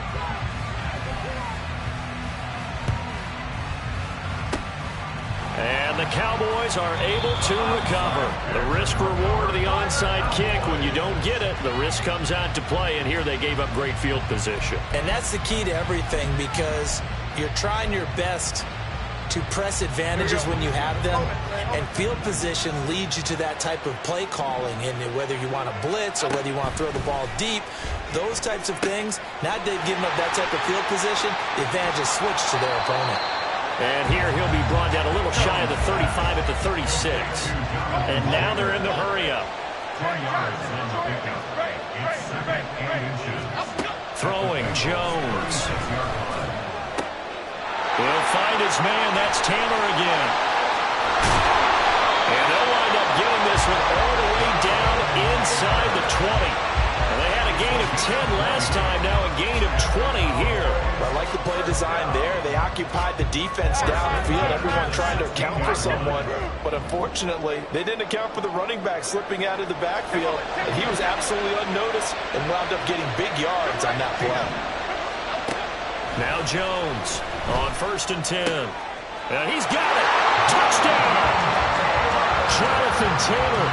[SPEAKER 1] And the Cowboys are able to recover. The risk-reward of the onside kick, when you don't get it, the risk comes out to play, and here they gave up great field position.
[SPEAKER 2] And that's the key to everything, because you're trying your best to press advantages when you have them, and field position leads you to that type of play calling, and whether you want to blitz or whether you want to throw the ball deep, those types of things, now they've given up that type of field position, the advantage is switched to their opponent.
[SPEAKER 1] And here he'll be brought down a little shy of the 35 at the 36. And now they're in the hurry-up. Throwing Jones. He'll find his man. That's Taylor again. And they'll wind up getting this one all the way down inside the 20. And they had a gain of 10 last time, now a gain of 20 here.
[SPEAKER 4] I like the play design there. They occupied the defense downfield, everyone trying to account for someone. But unfortunately, they didn't account for the running back slipping out of the backfield. And he was absolutely unnoticed and wound up getting big yards on that play.
[SPEAKER 1] Now Jones on 1st and 10. And he's got it. Touchdown! Jonathan Taylor.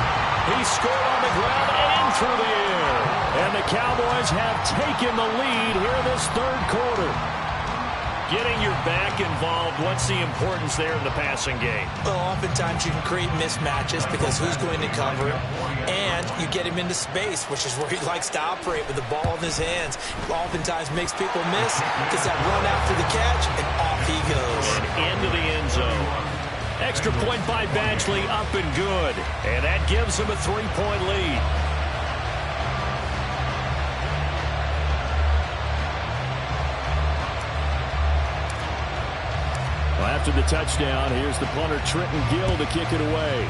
[SPEAKER 1] He scored on the ground and through the air. And the Cowboys have taken the lead here in this third quarter. Getting your back involved, what's the importance there in the passing game?
[SPEAKER 2] Well, oftentimes you can create mismatches because who's going to cover it, and you get him into space, which is where he likes to operate with the ball in his hands. Oftentimes makes people miss, gets that run after the catch, and off he goes.
[SPEAKER 1] And into the end zone. Extra point by Badgley, up and good. And that gives him a 3-point lead. After the touchdown, here's the punter, Trenton Gill, to kick it away.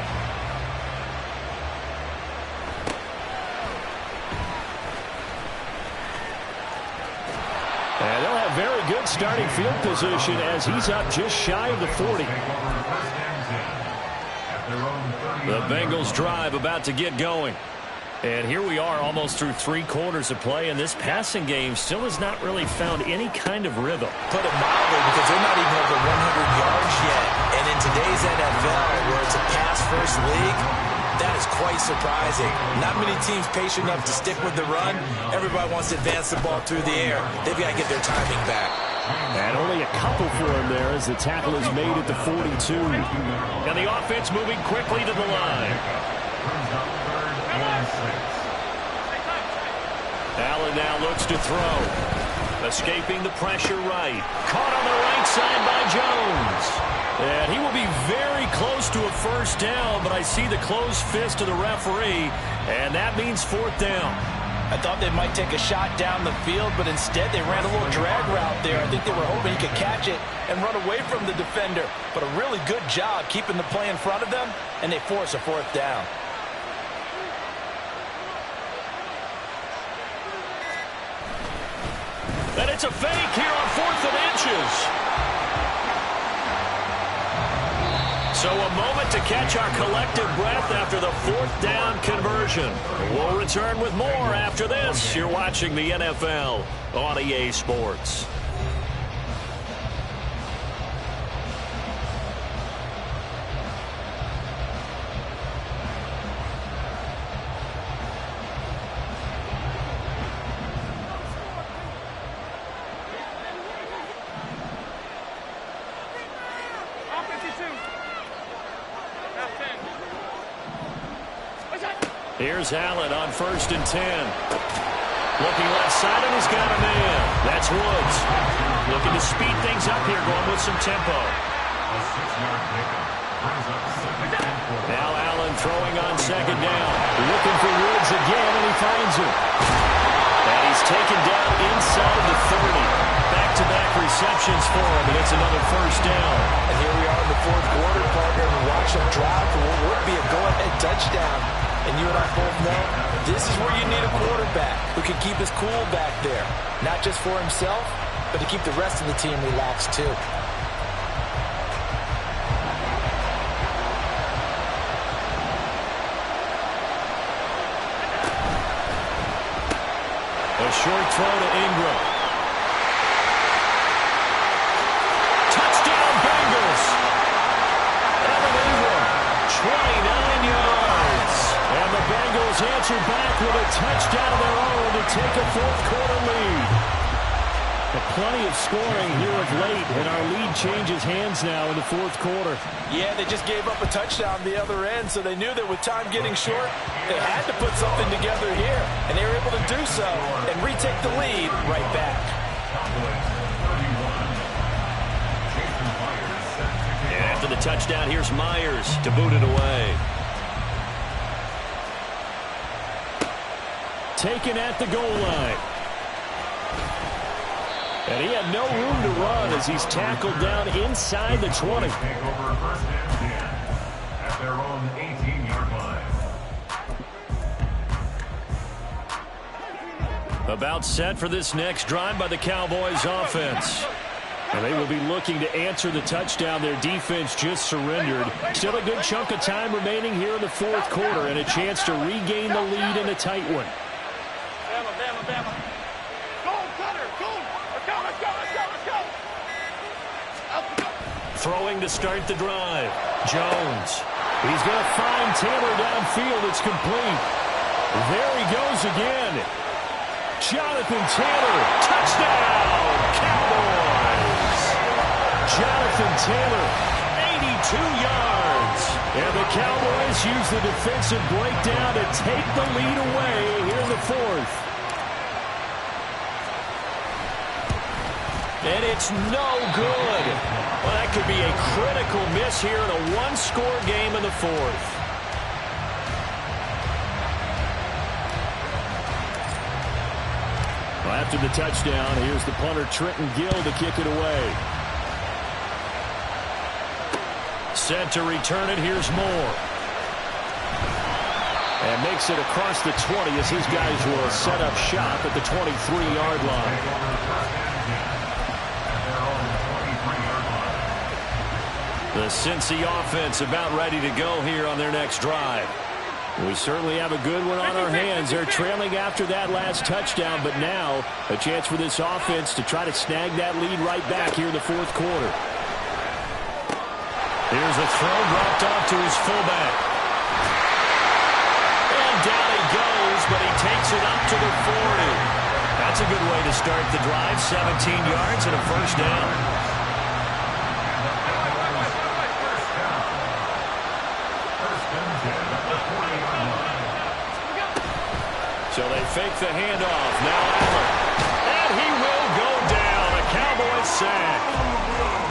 [SPEAKER 1] And they'll have very good starting field position as he's up just shy of the 40. The Bengals drive about to get going. And here we are almost through 3 quarters of play, and this passing game still has not really found any kind of rhythm.
[SPEAKER 2] Put it mildly, because they're not even over 100 yards yet. And in today's NFL, where it's a pass-first league, that is quite surprising. Not many teams patient enough to stick with the run. Everybody wants to advance the ball through the air. They've got to get their timing back.
[SPEAKER 1] And only a couple for him there as the tackle is made at the 42. And the offense moving quickly to the line. Allen now looks to throw. Escaping the pressure right. Caught on the right side by Jones. And he will be very close to a first down, but I see the closed fist of the referee, and that means 4th down.
[SPEAKER 4] I thought they might take a shot down the field, but instead they ran a little drag route there. I think they were hoping he could catch it and run away from the defender. But a really good job keeping the play in front of them, and they force a 4th down.
[SPEAKER 1] And it's a fake here on 4th and inches. So a moment to catch our collective breath after the 4th down conversion. We'll return with more after this. You're watching the NFL on EA Sports. Here's Allen on 1st and 10. Looking left side, and he's got a man. That's Woods. Looking to speed things up here, going with some tempo. Now Allen throwing on 2nd down. Looking for Woods again, and he finds him. And he's taken down inside the 30. Back-to-back receptions for him, and it's another 1st down.
[SPEAKER 2] And here we are in the 4th quarter, partner, and watch them drive for what would be a go-ahead touchdown. And you and I both know this is where you need a quarterback who can keep his cool back there. Not just for himself, but to keep the rest of the team relaxed too.
[SPEAKER 1] A short throw to Ingram. Touchdown Bengals! Evan Ingram, 29 yards. And the Bengals answer back with a touchdown of their own to take a 4th quarter lead. But plenty of scoring here of late, and our lead changes hands now in the 4th quarter.
[SPEAKER 4] Yeah, they just gave up a touchdown the other end, so they knew that with time getting short, they had to put something together here. And they were able to do so and retake the lead right back.
[SPEAKER 1] And after the touchdown, here's Myers to boot it away. Taken at the goal line. And he had no room to run as he's tackled down inside the 20.
[SPEAKER 5] Take over 1st and 10 at their own 18-yard line.
[SPEAKER 1] About set for this next drive by the Cowboys offense. And they will be looking to answer the touchdown their defense just surrendered. Still a good chunk of time remaining here in the 4th quarter and a chance to regain the lead in a tight one.
[SPEAKER 6] Bama. Go, Cutter, go. Let's go.
[SPEAKER 1] Throwing to start the drive. Jones. He's going to find Taylor downfield. It's complete. There he goes again. Jonathan Taylor. Touchdown, Cowboys. Jonathan Taylor, 82 yards. And the Cowboys use the defensive breakdown to take the lead away here in the fourth. And it's no good. Well, that could be a critical miss here in a one-score game in the fourth. Well, after the touchdown, here's the punter Trenton Gill to kick it away. Set to return it. Here's Moore. And makes it across the 20 as his guys will set up shop at the 23-yard line. The Cincy offense about ready to go here on their next drive. We certainly have a good one on our hands. They're trailing after that last touchdown, but now a chance for this offense to try to snag that lead right back here in the fourth quarter. Here's a throw dropped off to his fullback. And down he goes, but he takes it up to the 40. That's a good way to start the drive. 17 yards and a first down. So they fake the handoff. Now Allen. And he will go down. A Cowboys sack.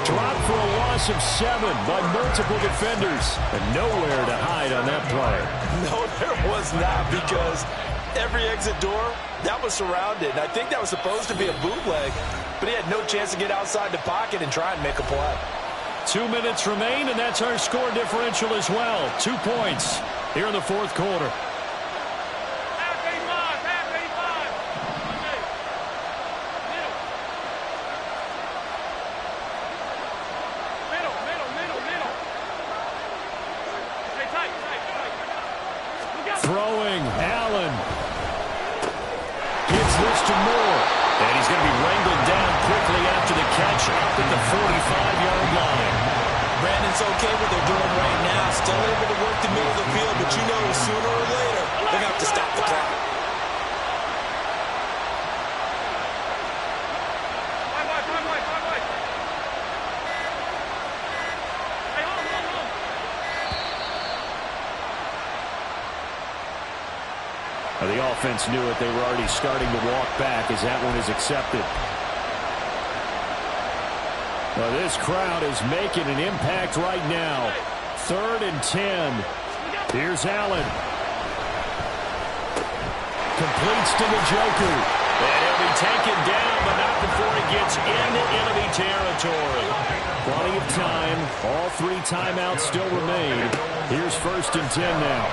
[SPEAKER 1] Dropped for a loss of 7 by multiple defenders. And nowhere to hide on that play.
[SPEAKER 2] No, there was not, because every exit door, that was surrounded. I think that was supposed to be a bootleg, but he had no chance to get outside the pocket and try and make a play.
[SPEAKER 1] 2 minutes remain, and that's our score differential as well. 2 points here in the fourth quarter. Throwing, Allen. Gives this to Moore. And he's going to be wrangled down quickly after the catch up at the 45-yard line.
[SPEAKER 2] Brandon's okay what they're doing right now. Still able to work the middle of the field, but you know sooner or later they're going to have to stop the clock.
[SPEAKER 1] The offense knew it. They were already starting to walk back as that one is accepted. Well, this crowd is making an impact right now. 3rd and 10. Here's Allen. Completes to the Joker. And he'll be taken down, but not before he gets into enemy territory. Plenty of time. All 3 timeouts still remain. Here's 1st and 10 now.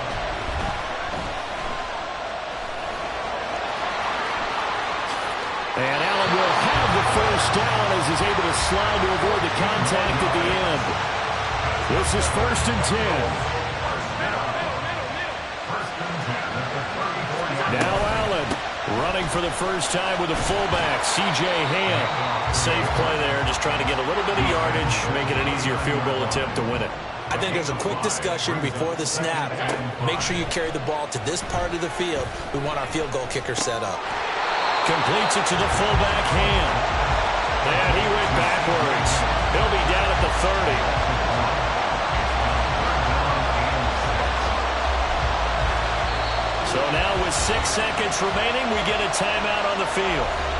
[SPEAKER 1] And Allen will have the first down as he's able to slide to avoid the contact at the end. This is 1st and 10. Now Allen running for the first time with a fullback, C.J. Ham. Safe play there, just trying to get a little bit of yardage, making an easier field goal attempt to win it.
[SPEAKER 2] I think there's a quick discussion before the snap. Make sure you carry the ball to this part of the field. We want our field goal kicker set up.
[SPEAKER 1] Completes it to the fullback, Ham. And he went backwards. He'll be down at the 30. So now with 6 seconds remaining, we get a timeout on the field.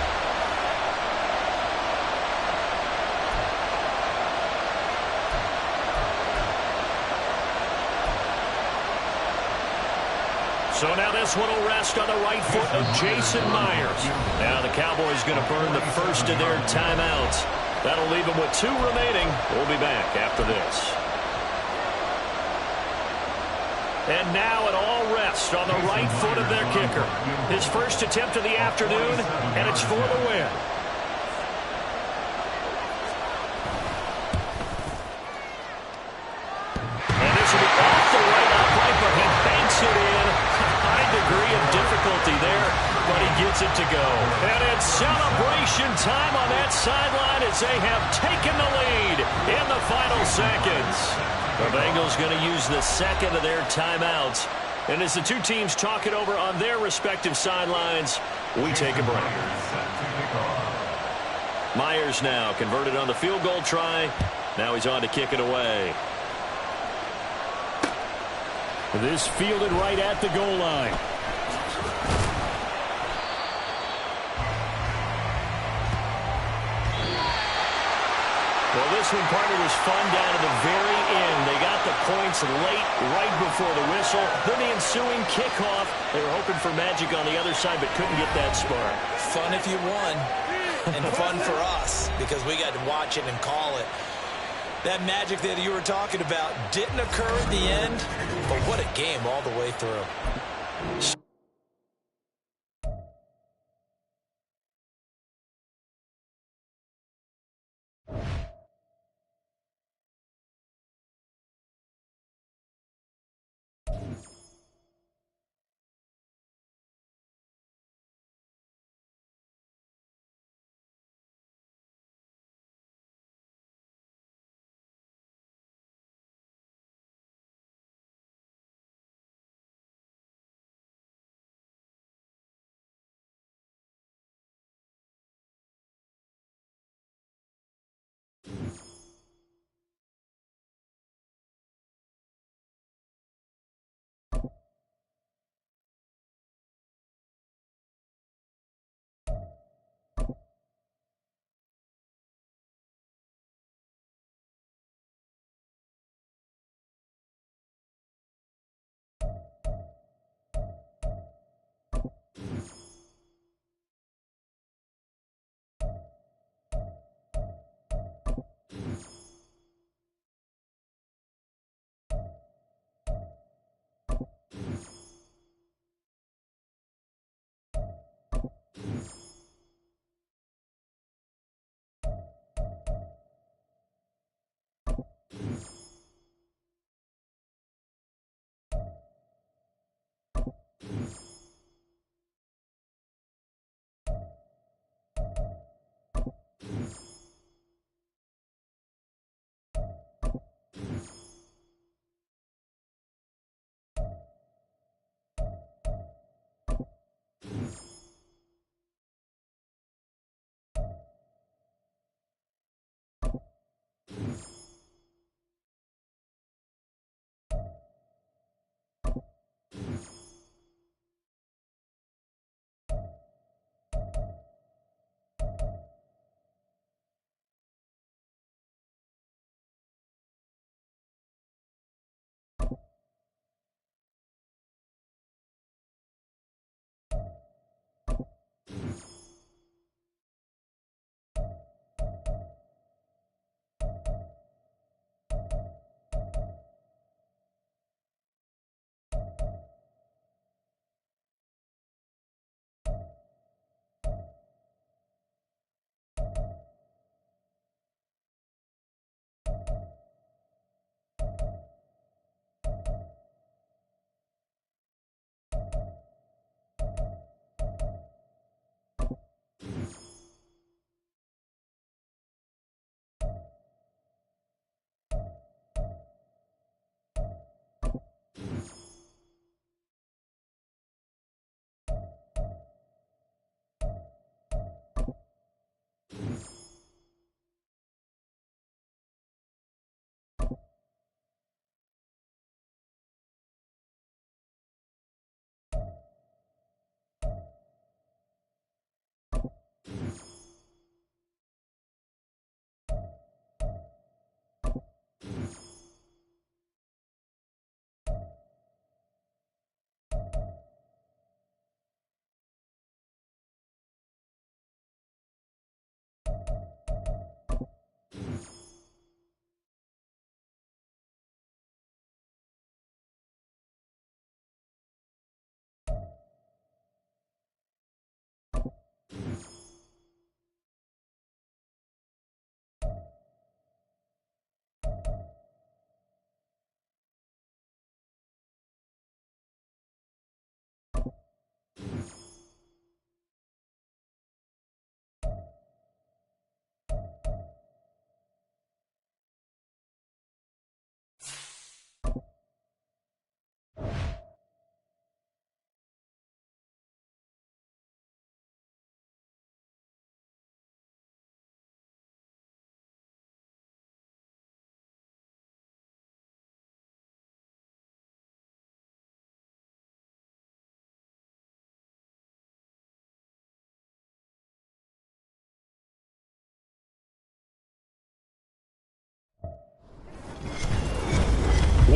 [SPEAKER 1] So now this one will rest on the right foot of Jason Myers. Now the Cowboys going to burn the first of their timeouts. That'll leave them with 2 remaining. We'll be back after this. And now it all rests on the right foot of their kicker. His first attempt of the afternoon, and it's for the win. And this will be off the right upright, but he banks it in. Degree of difficulty there, but he gets it to go. And it's celebration time on that sideline as they have taken the lead in the final seconds. The Bengals going to use the second of their timeouts. And as the two teams talk it over on their respective sidelines, we take a break. Myers now converted on the field goal try. Now he's on to kick it away. This fielded right at the goal line. Well, this one, partner, was fun down to the very end. They got the points late, right before the whistle. Then the ensuing kickoff. They were hoping for magic on the other side, but couldn't get that spark.
[SPEAKER 2] Fun if you won, and fun for us because we got to watch it and call it. That magic that you were talking about didn't occur at the end, but what a game all the way through.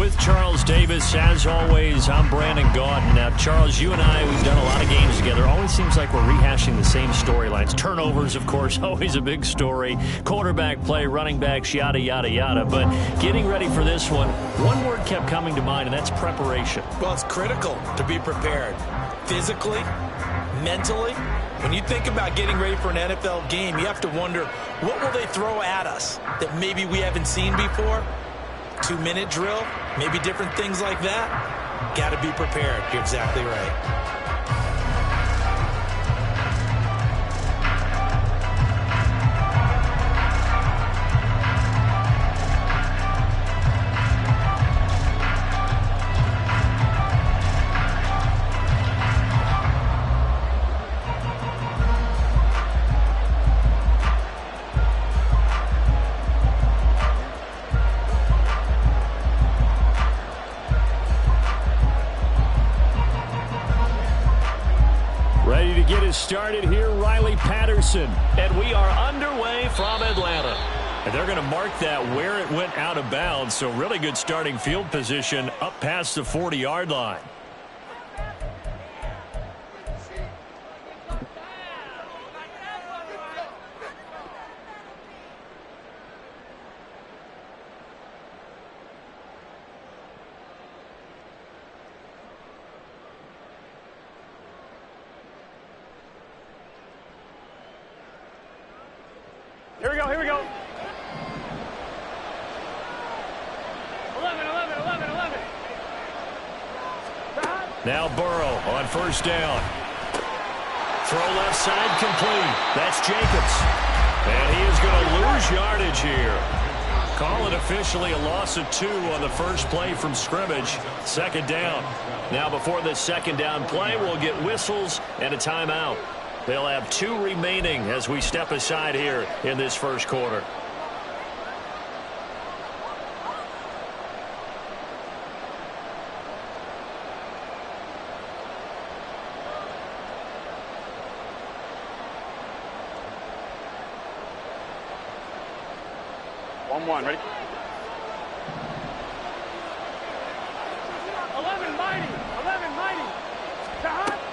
[SPEAKER 1] With Charles Davis, as always, I'm Brandon Gaudin. Now, Charles, you and I, we've done a lot of games together. Always seems like we're rehashing the same storylines. Turnovers, of course, always a big story. Quarterback play, running backs, yada, yada, yada. But getting ready for this one word kept coming to mind, and that's preparation.
[SPEAKER 2] Well, it's critical to be prepared. Physically, mentally. When you think about getting ready for an NFL game, you have to wonder, what will they throw at us that maybe we haven't seen before? 2-minute drill, maybe different things like that. Got to be prepared. You're exactly right.
[SPEAKER 1] Started here, Riley Patterson. And we are underway from Atlanta. And they're going to mark that where it went out of bounds. So really good starting field position up past the 40-yard line.
[SPEAKER 6] Here we go. 11.
[SPEAKER 1] Now Burrow on first down. Throw left side complete. That's Jacobs. And he is going to lose yardage here. Call it officially a loss of 2 on the first play from scrimmage. Second down. Now before this second down play, we'll get whistles and a timeout. They'll have 2 remaining as we step aside here in this first quarter.
[SPEAKER 6] One, ready? 11 mighty.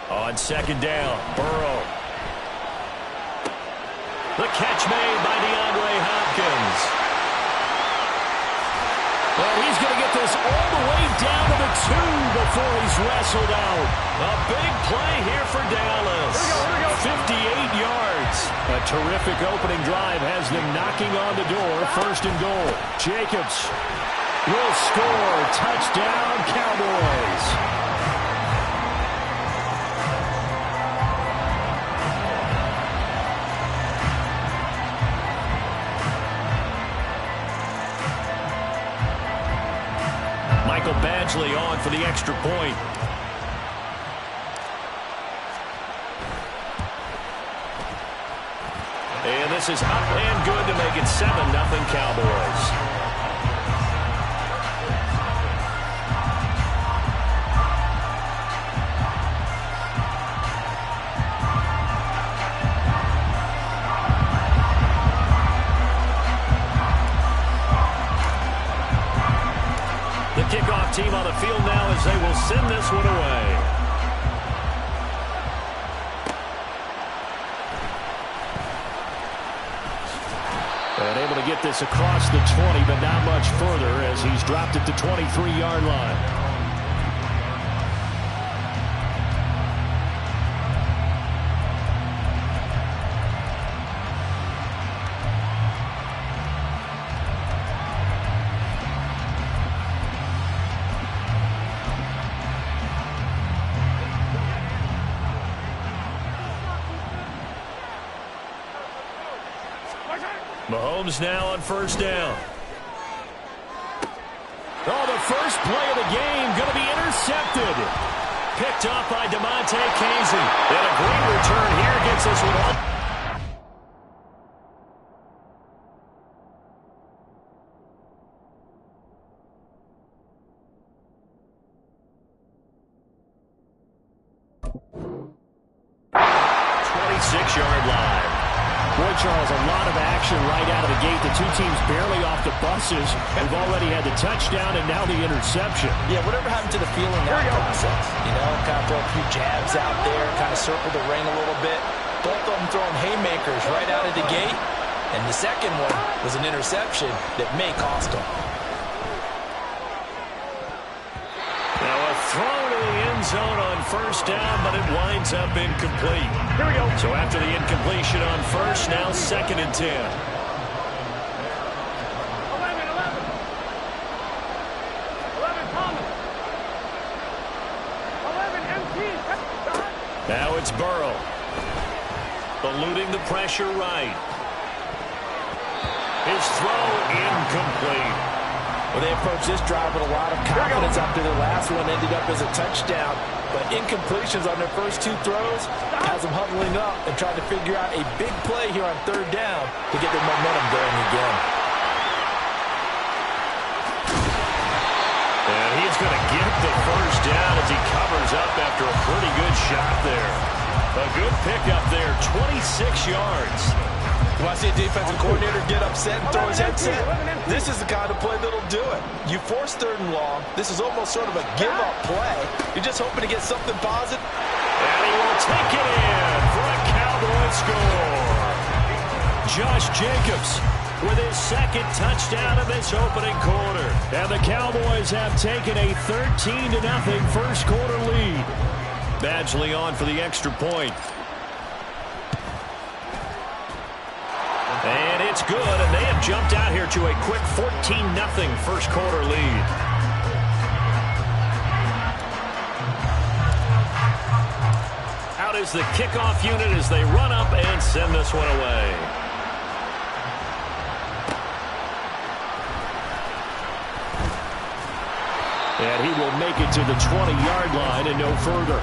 [SPEAKER 1] On second down, Burrow. The catch made by DeAndre Hopkins. Well, he's going to get this all the way down to the 2 before he's wrestled out. A big play here for Dallas.
[SPEAKER 6] Here we go.
[SPEAKER 1] 58 yards. A terrific opening drive has them knocking on the door. First and goal. Jacobs will score. Touchdown, Cowboys. Michael Badgley on for the extra point. And this is up and good to make it 7-0 Cowboys. Kickoff team on the field now as they will send this one away. And able to get this across the 20, but not much further as he's dropped it to 23-yard line. Mahomes now on first down. Oh, the first play of the game going to be intercepted. Picked up by DeMonte Casey. And a great return here gets this one up. Yard line. Boy, Charles, a lot of action right out of the gate. The two teams barely off the buses. We've already had the touchdown and now the interception.
[SPEAKER 4] Yeah, whatever happened to the feeling out process? You know, kind of throw a few jabs out there, kind of circle the ring a little bit. Both of them throwing haymakers right out of the gate. And the second one was an interception that may cost them.
[SPEAKER 1] Now a throw to the end zone on first down, but it winds up incomplete.
[SPEAKER 6] Here we go.
[SPEAKER 1] So after the incompletion on first, now 2nd and 10.
[SPEAKER 6] 11, 11. 11, Thomas. 11, MT.
[SPEAKER 1] Now it's Burrow. Eluding the pressure right. His throw incomplete.
[SPEAKER 4] Well, they approached this drive with a lot of confidence after their last one ended up as a touchdown. But incompletions on their first two throws has them huddling up and trying to figure out a big play here on 3rd down to get their momentum going again.
[SPEAKER 1] And he's going to get the first down as he covers up after a pretty good shot there. A good pickup there, 26 yards.
[SPEAKER 4] You want to see a defensive coordinator get upset and throw his headset? This is the kind of play that'll do it. You force 3rd and long. This is almost sort of a give-up play. You're just hoping to get something positive.
[SPEAKER 1] And he will take it in for a Cowboy score. Josh Jacobs with his 2nd touchdown in this opening quarter. And the Cowboys have taken a 13-0 first quarter lead. Badgley on for the extra point. And it's good, and they have jumped out here to a quick 14-0 first quarter lead. Out is the kickoff unit as they run up and send this one away. And he will make it to the 20-yard line and no further.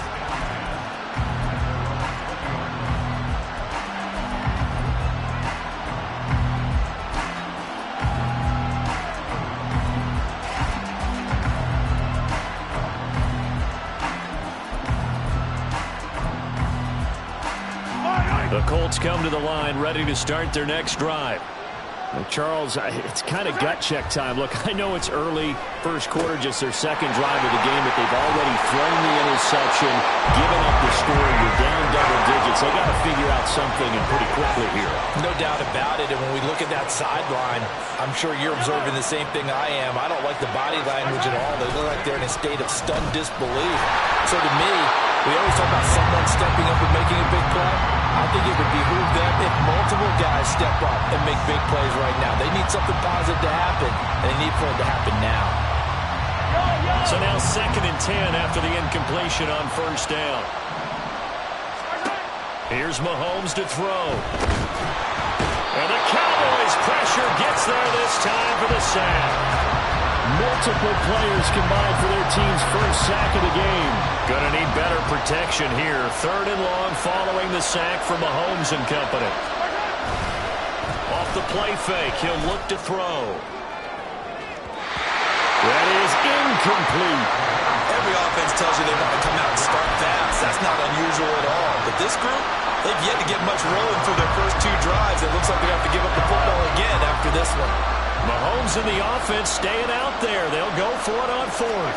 [SPEAKER 1] The Colts come to the line, ready to start their next drive. Charles, it's kind of gut check time. Look, I know it's early, first quarter, just their 2nd drive of the game, but they've already thrown the interception, given up the score. You're down double digits. They got to figure out something and pretty quickly here.
[SPEAKER 4] No doubt about it. And when we look at that sideline, I'm sure you're observing the same thing I am. I don't like the body language at all. They look like they're in a state of stunned disbelief. So to me, we always talk about someone stepping up and making a big play. I think it would behoove them if multiple guys step up and make big plays right now. They need something positive to happen, and they need for it to happen now.
[SPEAKER 1] So now 2nd and 10 after the incompletion on first down. Here's Mahomes to throw. And the Cowboys pressure gets there this time for the sack. Multiple players combined for their team's first sack of the game. Gonna need better protection here. 3rd and long following the sack from Mahomes and company. Off the play fake, he'll look to throw. That is incomplete.
[SPEAKER 2] Every offense tells you they want to come out and start fast. That's not unusual at all. But this group, they've yet to get much rolling through their first 2 drives. It looks like they have to give up the football again after this one.
[SPEAKER 1] Mahomes and the offense staying out there. They'll go for it on 4th.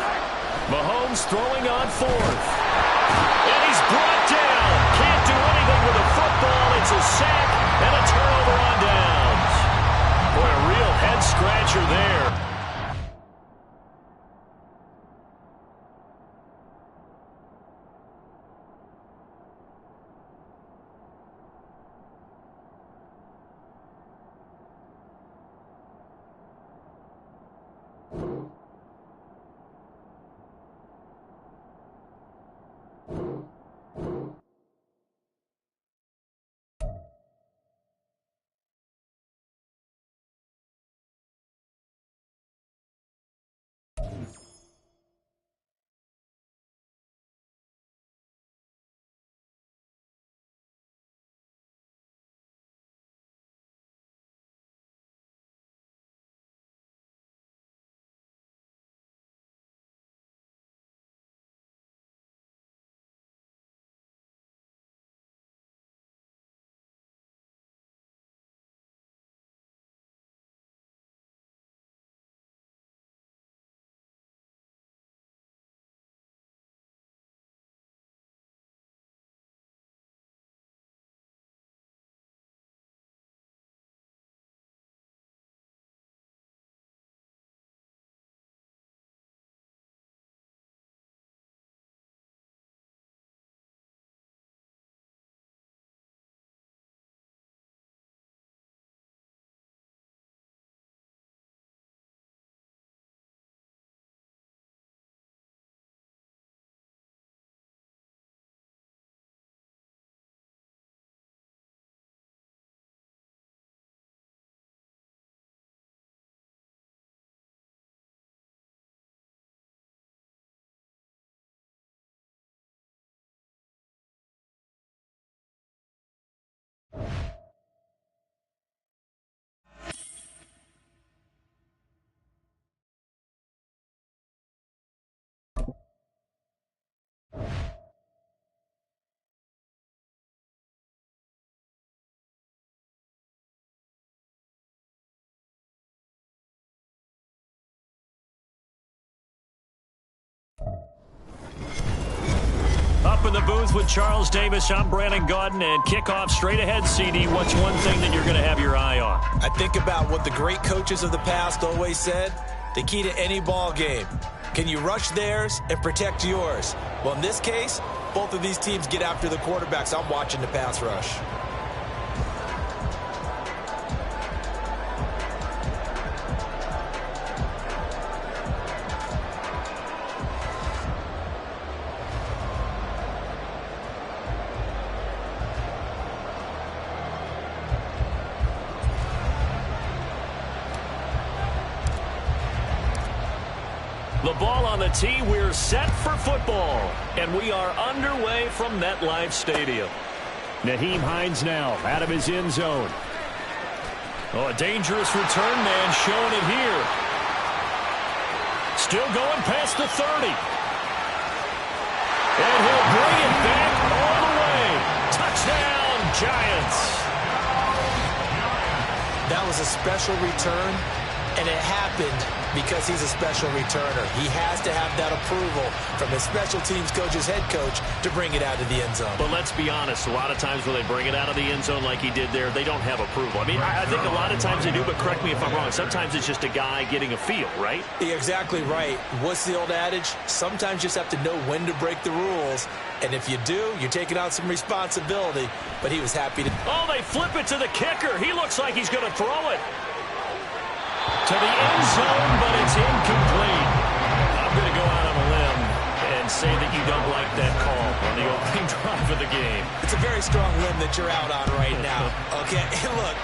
[SPEAKER 1] Mahomes throwing on 4th. And he's brought down. Can't do anything with a football. It's a sack and a turnover on downs. Boy, a real head-scratcher there. up in the booth with Charles Davis. I'm Brandon Gaudin, and kickoff straight ahead, CD. What's one thing that you're going to have your eye on?
[SPEAKER 2] I think about what the great coaches of the past always said. The key to any ball game. Can you rush theirs and protect yours? Well, in this case, both of these teams get after the quarterbacks. I'm watching the pass rush.
[SPEAKER 1] The ball on the tee. We're set for football. And we are underway from MetLife Stadium. Nyheim Hines now out of his end zone. Oh, a dangerous return man showing it here. Still going past the 30. And he'll bring it back all the way. Touchdown, Giants.
[SPEAKER 2] That was a special return, and it happened because he's a special returner. He has to have that approval from his special teams coach's head coach to bring it out of the end zone.
[SPEAKER 1] But let's be honest, a lot of times when they bring it out of the end zone like he did there, they don't have approval. I mean, I think a lot of times they do, but correct me if I'm wrong. Sometimes it's just a guy getting a feel, right?
[SPEAKER 2] You're exactly right. What's the old adage? Sometimes you just have to know when to break the rules. And if you do, you're taking on some responsibility. But he was happy to...
[SPEAKER 1] Oh, they flip it to the kicker. He looks like he's going to throw it to the end zone, but it's incomplete. I'm going to go out on a limb and say that you don't like that call on the opening drive of the game.
[SPEAKER 2] It's a very strong limb that you're out on right now. Okay, look,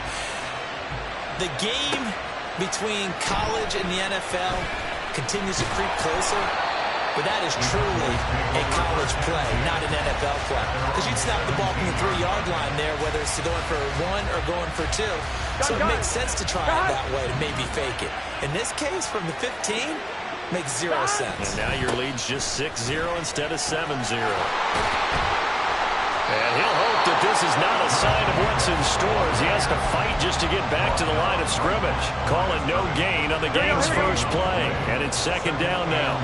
[SPEAKER 2] the game between college and the NFL continues to creep closer, but that is truly a college play, not an NFL play. Because you'd snap the ball from the 3-yard line there, whether it's going for 1 or going for 2. So it makes sense to try it that way to maybe fake it. In this case, from the 15, makes 0 sense.
[SPEAKER 1] And now your lead's just 6-0 instead of 7-0. And he'll hope that this is not a sign of what's in store as he has to fight just to get back to the line of scrimmage. Call it no gain on the game's first play. And it's 2nd down now.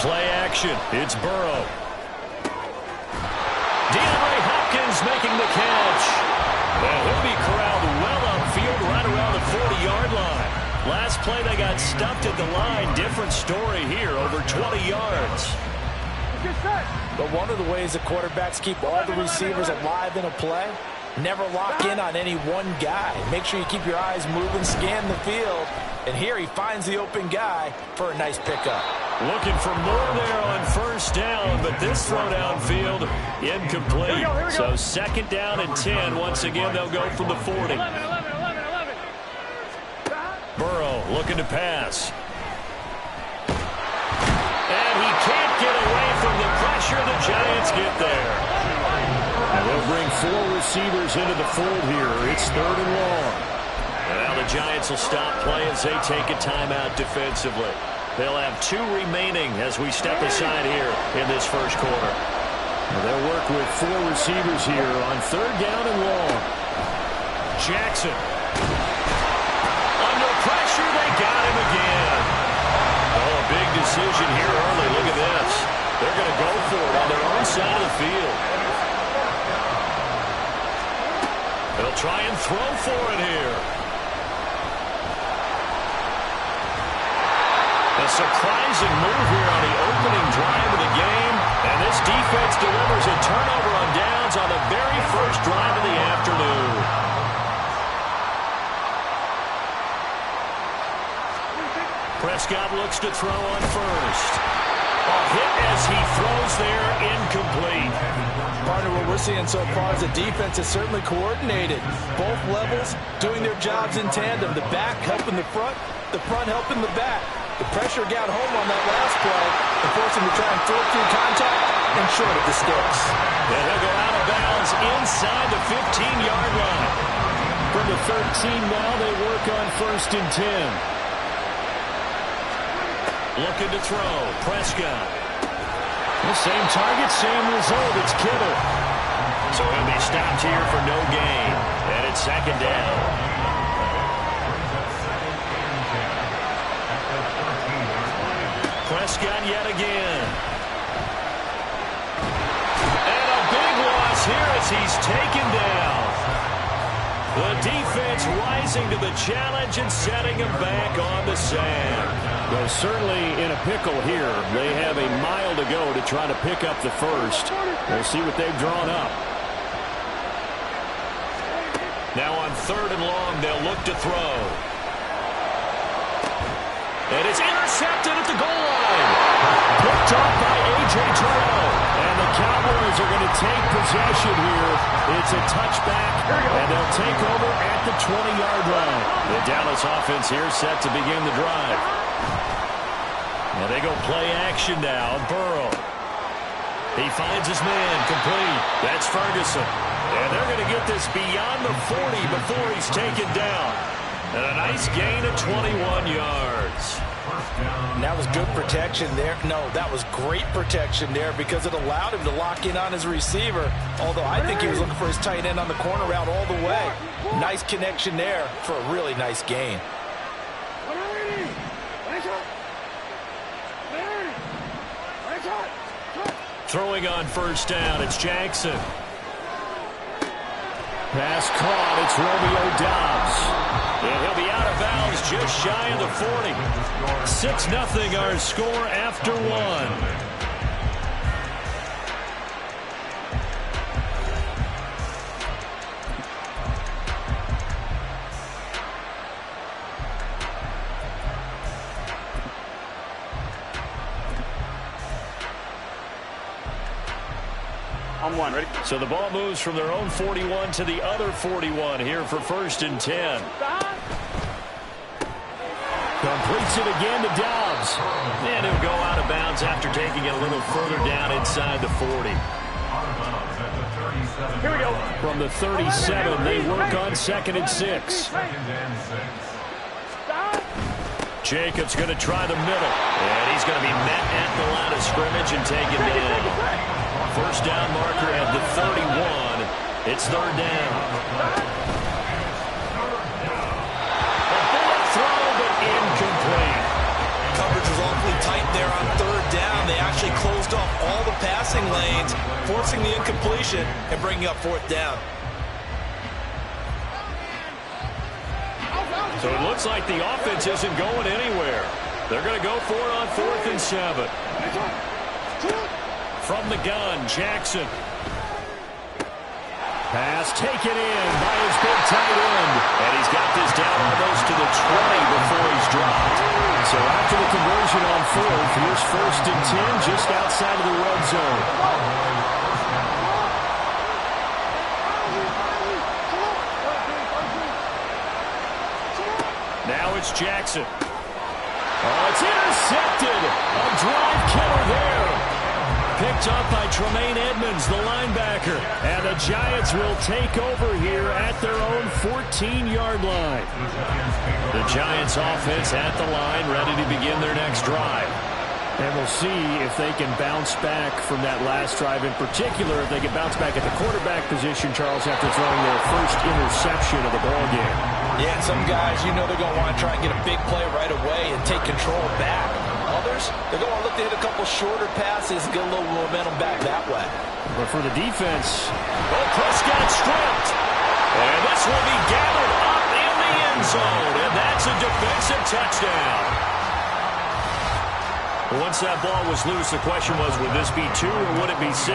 [SPEAKER 1] Play action. It's Burrow. DeAndre Hopkins making the catch. And he'll be corralled well upfield right around the 40-yard line. Last play they got stuffed at the line. Different story here, over 20 yards.
[SPEAKER 4] But one of the ways the quarterbacks keep all the receivers alive in a play, never lock in on any one guy. Make sure you keep your eyes moving, scan the field. And here he finds the open guy for a nice pickup.
[SPEAKER 1] Looking for more there on 1st down, but this throw downfield incomplete.
[SPEAKER 6] Here we go.
[SPEAKER 1] So 2nd down and 10. Once again, they'll go from the 40.
[SPEAKER 6] 11.
[SPEAKER 1] Burrow looking to pass. And he can't get away from the pressure. The Giants get there. And they'll bring 4 receivers into the fold here. It's 3rd and long. And now the Giants will stop play as they take a timeout defensively. They'll have 2 remaining as we step aside here in this first quarter. They'll work with 4 receivers here on 3rd down and long. Jackson. Under pressure, they got him again. Oh, a big decision here early. Look at this. They're going to go for it on their own side of the field. They'll try and throw for it here. A surprising move here on the opening drive of the game. And this defense delivers a turnover on downs on the very first drive of the afternoon. Prescott looks to throw on first. A hit as he throws there, incomplete.
[SPEAKER 4] Partner, what we're seeing so far is the defense is certainly coordinated. Both levels doing their jobs in tandem. The back helping the front helping the back. The pressure got home on that last play and forced him to try and throw through contact and short of the sticks.
[SPEAKER 1] And he'll go out of bounds inside the 15-yard line. From the 13 now, they work on 1st and 10. Looking to throw. Prescott. The same target, same result. It's Kittle. So he'll be stopped here for no gain. And it's 2nd down.
[SPEAKER 3] Prescott yet again. And a big loss here as he's taken down. The defense rising to the challenge and setting him back on the sand.
[SPEAKER 1] Well, certainly in a pickle here. They have a mile to go to try to pick up the first. We'll see what they've drawn up.
[SPEAKER 3] Now on 3rd and long, they'll look to throw. And it's intercepted at the goal line. Picked up by A.J. Terrell. And the Cowboys are going to take possession here. It's a touchback, and they'll take over at the 20-yard line.
[SPEAKER 1] The Dallas offense here set to begin the drive.
[SPEAKER 3] And they go play action now. Burrow. He finds his man complete. That's Ferguson. And they're going to get this beyond the 40 before he's taken down. And a nice gain of 21 yards.
[SPEAKER 4] And that was good protection there. No, that was great protection there because it allowed him to lock in on his receiver. Although I think he was looking for his tight end on the corner route all the way. Nice connection there for a really nice gain.
[SPEAKER 3] Throwing on 1st down, it's Jackson.
[SPEAKER 1] Pass caught, it's Romeo Doubs.
[SPEAKER 3] And he'll be out of bounds just shy of the 40. 6-0 our score after 1.
[SPEAKER 6] On 1, ready?
[SPEAKER 3] So the ball moves from their own 41 to the other 41 here for 1st and 10.
[SPEAKER 1] Completes it again to Doubs.
[SPEAKER 3] And he'll go out of bounds after taking it a little further down inside the 40.
[SPEAKER 6] Here we go.
[SPEAKER 1] From the 37, they work on 2nd and 6.
[SPEAKER 3] Jacobs going to try the middle. And he's going to be met at the line of scrimmage and taken down. 1st down marker at the 31. It's 3rd down. A bullet throw, but incomplete.
[SPEAKER 2] Coverage was awfully tight there on 3rd down. They actually closed off all the passing lanes, forcing the incompletion and bringing up 4th down.
[SPEAKER 3] So it looks like the offense isn't going anywhere. They're going to go for it on 4th and 7. From the gun, Jackson.
[SPEAKER 1] Pass taken in by his big tight end.
[SPEAKER 3] And he's got this down almost to the 20 before he's dropped.
[SPEAKER 1] So after the conversion on 4th, here's 1st and 10 just outside of the red zone.
[SPEAKER 3] Now it's Jackson.
[SPEAKER 1] Oh, it's intercepted. A drive killer there.
[SPEAKER 3] Picked up by Tremaine Edmonds, the linebacker.
[SPEAKER 1] And the Giants will take over here at their own 14-yard line.
[SPEAKER 3] The Giants offense at the line, ready to begin their next drive.
[SPEAKER 1] And we'll see if they can bounce back from that last drive. In particular, if they can bounce back at the quarterback position, Charles, after throwing their first interception of the ballgame.
[SPEAKER 4] Yeah, and some guys, you know they're going to want to try and get a big play right away and take control back. Others, they're going to look to hit a couple shorter passes and get a little momentum back that way.
[SPEAKER 1] But for the defense,
[SPEAKER 3] Prescott stripped. And this will be gathered up in the end zone. And that's a defensive touchdown. Once that ball was loose, the question was, would this be 2 or would it be 6?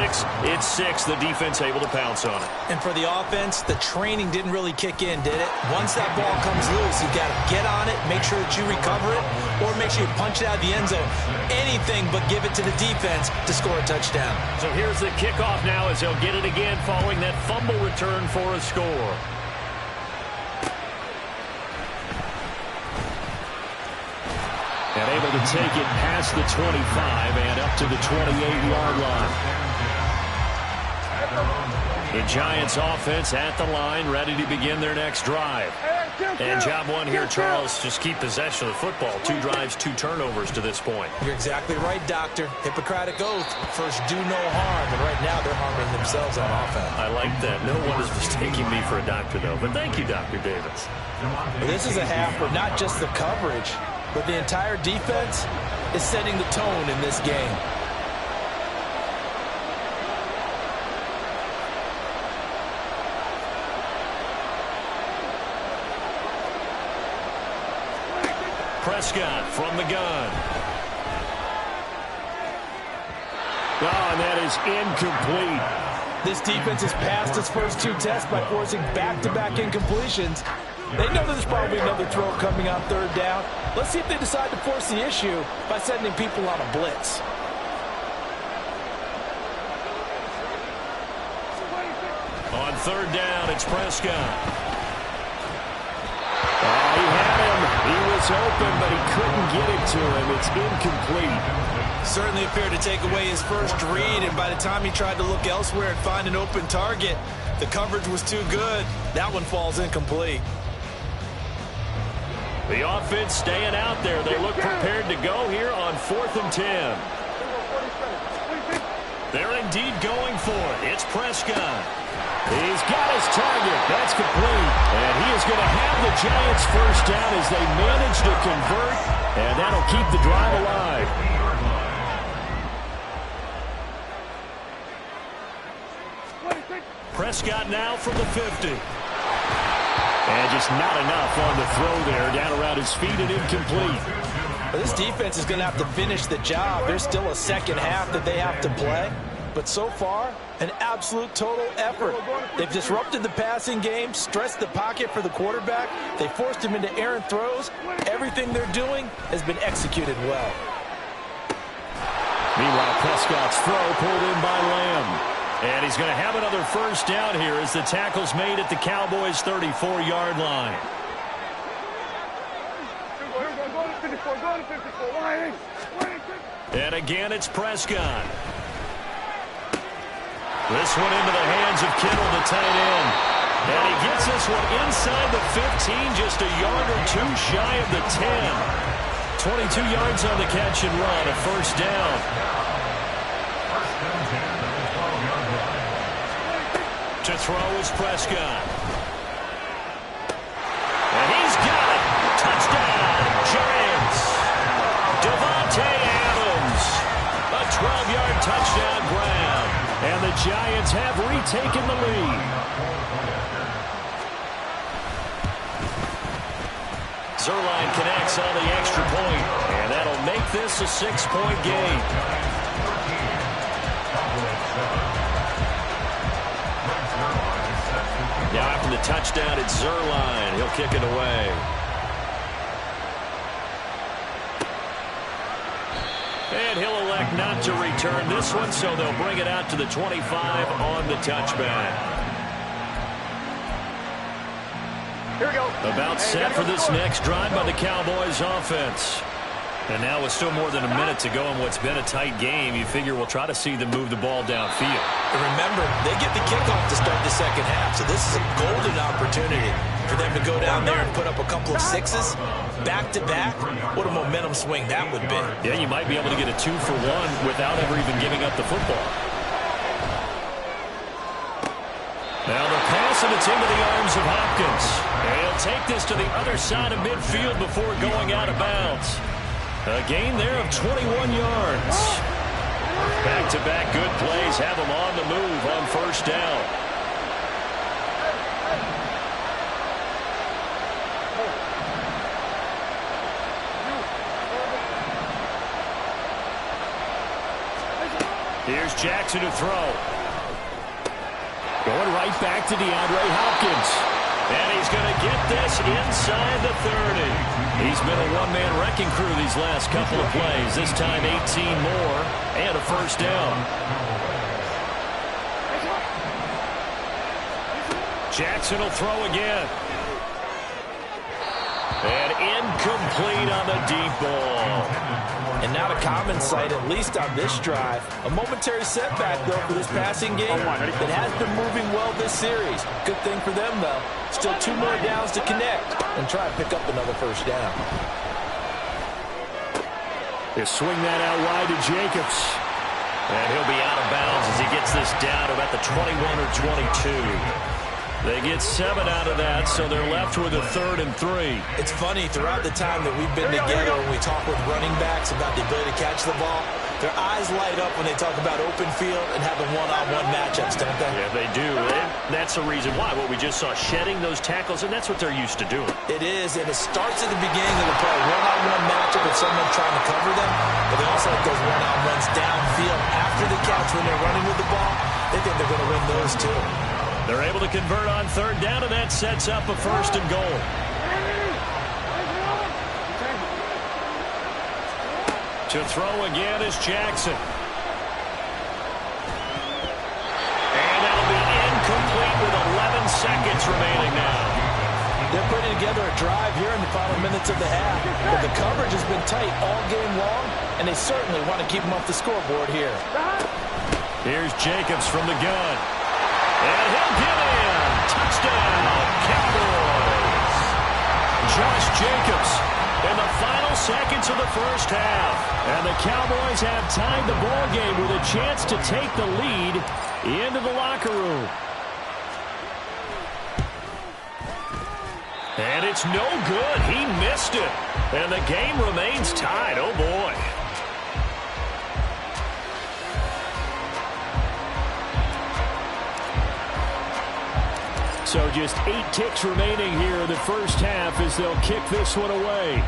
[SPEAKER 3] It's 6. The defense able to pounce on it.
[SPEAKER 2] And for the offense, the training didn't really kick in, did it? Once that ball comes loose, you got to get on it, make sure that you recover it, or make sure you punch it out of the end zone. Anything but give it to the defense to score a touchdown.
[SPEAKER 3] So here's the kickoff now as they'll get it again following that fumble return for a score.
[SPEAKER 1] And able to take it past the 25 and up to the 28-yard line.
[SPEAKER 3] The Giants offense at the line, ready to begin their next drive. And job one here, Charles, just keep possession of the football. 2 drives, 2 turnovers to this point.
[SPEAKER 2] You're exactly right, Doctor. Hippocratic oath. First, do no harm. And right now, they're harming themselves on offense.
[SPEAKER 3] I like that. No one is mistaking me for a doctor, though. But thank you, Dr. Davis.
[SPEAKER 4] This is a half where not just the coverage, but the entire defense, is setting the tone in this game.
[SPEAKER 1] Prescott from the gun. Oh, and that is incomplete.
[SPEAKER 4] This defense has passed its first 2 tests by forcing back-to-back incompletions. They know there's probably another throw coming on 3rd down. Let's see if they decide to force the issue by sending people on a blitz.
[SPEAKER 1] On 3rd down, it's Prescott. Oh, he had him. He was open, but he couldn't get it to him. It's incomplete.
[SPEAKER 2] Certainly appeared to take away his first read, and by the time he tried to look elsewhere and find an open target, the coverage was too good. That one falls incomplete.
[SPEAKER 1] The offense staying out there. They look prepared to go here on 4th and 10. They're indeed going for it. It's Prescott. He's got his target. That's complete. And he is going to have the Giants first down as they manage to convert, and that'll keep the drive alive. Prescott now from the 50. And just not enough on the throw there. Down around his feet and incomplete.
[SPEAKER 4] But this defense is going to have to finish the job. There's still a second half that they have to play. But so far, an absolute total effort. They've disrupted the passing game, stressed the pocket for the quarterback. They forced him into errant throws. Everything they're doing has been executed well.
[SPEAKER 1] Meanwhile, Prescott's throw pulled in by Lamb. And he's going to have another first down here as the tackle's made at the Cowboys' 34-yard line. And again, it's Prescott. This one into the hands of Kittle, the tight end. And he gets this one inside the 15, just a yard or 2 shy of the 10. 22 yards on the catch and run, a first down. To throw is Prescott. And he's got it. Touchdown, Giants. Devontae Adams. A 12-yard touchdown grab. And the Giants have retaken the lead. Zerline connects on the extra point, and that'll make this a 6-point game. Now after the touchdown, it's Zerline. He'll kick it away. And he'll elect not to return this one, so they'll bring it out to the 25 on the touchback.
[SPEAKER 6] Here we go.
[SPEAKER 1] About set for this next drive by the Cowboys offense. And now with still more than a minute to go in what's been a tight game, you figure we'll try to see them move the ball downfield.
[SPEAKER 2] And remember, they get the kickoff to start the second half, so this is a golden opportunity for them to go down there and put up a couple of sixes back-to-back. What a momentum swing that would be.
[SPEAKER 1] Yeah, you might be able to get a 2-for-1 without ever even giving up the football. Now the pass, and it's into the arms of Hopkins. And he'll take this to the other side of midfield before going out of bounds. A gain there of 21 yards. Back-to-back good plays have them on the move on first down. Here's Jackson to throw. Going right back to DeAndre Hopkins. And he's going to get this inside the 30. He's been a one-man wrecking crew these last couple of plays. This time 18 more and a first down. Jackson will throw again. And incomplete on the deep ball.
[SPEAKER 4] And not a common sight, at least on this drive. A momentary setback, though, for this passing game that has been moving well this series. Good thing for them, though. Still 2 more downs to connect and try to pick up another first down.
[SPEAKER 1] They swing that out wide to Jacobs. And he'll be out of bounds as he gets this down about the 21 or 22. They get 7 out of that, so they're left with a 3rd and 3.
[SPEAKER 2] It's funny, throughout the time that we've been together when we talk with running backs about the ability to catch the ball, their eyes light up when they talk about open field and having one-on-one matchups, don't they?
[SPEAKER 1] Yeah, they do. And that's the reason why. What we just saw, shedding those tackles, and that's what they're used to doing.
[SPEAKER 2] It is, and it starts at the beginning of the play. One-on-one matchup if someone's trying to cover them, but they also have those one-on-ones downfield after the catch when they're running with the ball. They think they're going to win those too.
[SPEAKER 1] They're able to convert on 3rd down, and that sets up a 1st and goal. To throw again is Jackson. And that'll be incomplete with 11 seconds remaining now.
[SPEAKER 4] They're putting together a drive here in the final minutes of the half. But the coverage has been tight all game long, and they certainly want to keep them off the scoreboard here.
[SPEAKER 1] Here's Jacobs from the gun. And he'll get in. Touchdown, Cowboys. Josh Jacobs in the final seconds of the first half. And the Cowboys have tied the ball game with a chance to take the lead into the locker room. And it's no good. He missed it. And the game remains tied. Oh, boy. So just 8 ticks remaining here in the first half as they'll kick this one away.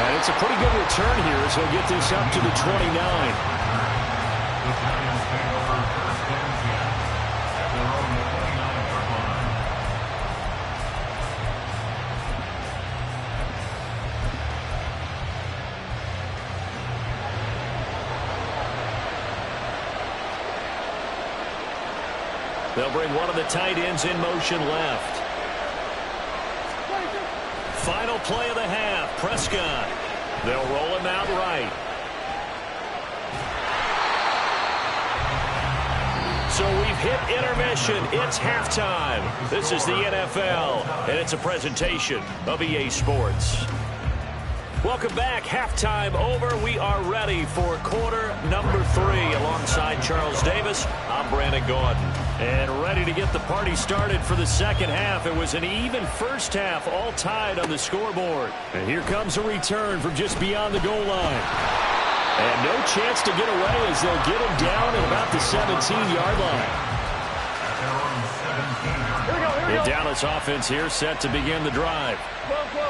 [SPEAKER 1] And it's a pretty good return here as they'll get this up to the 29.
[SPEAKER 5] The Giants take over 1st and 10 at their own 29-yard line.
[SPEAKER 1] They'll bring one of the tight ends in motion left. Final play of the half, Prescott. They'll roll him out right. So we've hit intermission. It's halftime. This is the NFL, and it's a presentation of EA Sports. Welcome back. Halftime over. We are ready for quarter number 3. Alongside Charles Davis, I'm Brandon Gordon. And ready to get the party started for the second half. It was an even first half, all tied on the scoreboard. And here comes a return from just beyond the goal line. And no chance to get away as they'll get him down at about the 17-yard line. The Dallas offense here set to begin the drive.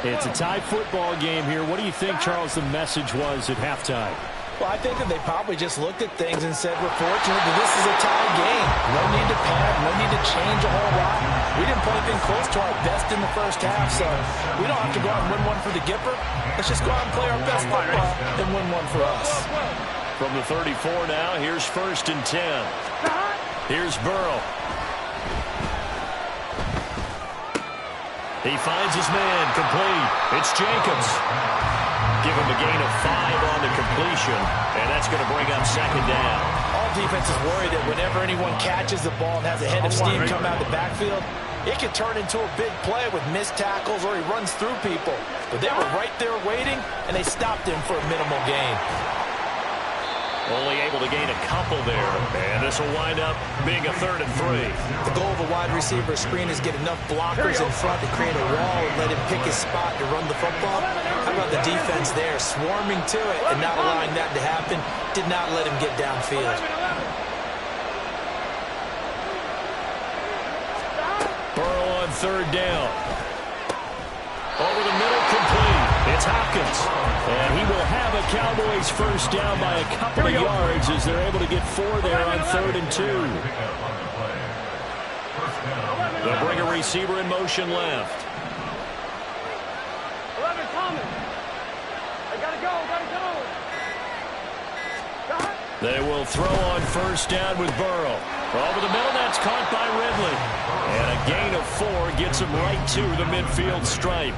[SPEAKER 1] It's a tie football game here. What do you think, Charles, the message was at halftime?
[SPEAKER 4] Well, I think that they probably just looked at things and said, we're fortunate that this is a tie game. No need to panic, no need to change a whole lot. We didn't play anything close to our best in the first half, so we don't have to go out and win one for the Gipper. Let's just go out and play our best football and win one for us.
[SPEAKER 1] From the 34 now, here's 1st and 10. Here's Burrow. He finds his man, complete. It's Jacobs. Give him a gain of 5 on the completion, and that's going to bring up 2nd down.
[SPEAKER 4] All defenses worry that whenever anyone catches the ball and has a head of steam come out of the backfield, it can turn into a big play with missed tackles or he runs through people. But they were right there waiting, and they stopped him for a minimal gain.
[SPEAKER 1] Only able to gain a couple there, and this will wind up being a 3rd and 3.
[SPEAKER 2] The goal of a wide receiver screen is get enough blockers in front to create a wall and let him pick his spot to run the football. How about the defense there, swarming to it and not allowing that to happen? Did not let him get downfield.
[SPEAKER 1] Burrow on 3rd down. Over the middle, complete. It's Hopkins. And he will have a Cowboys first down by a couple of yards as they're able to get 4 there on 3rd and 2. They'll bring a receiver in motion left.
[SPEAKER 6] 11 coming. I gotta go.
[SPEAKER 1] They will throw on 1st down with Burrow. Over the middle, that's caught by Ridley. And a gain of 4 gets him right to the midfield stripe.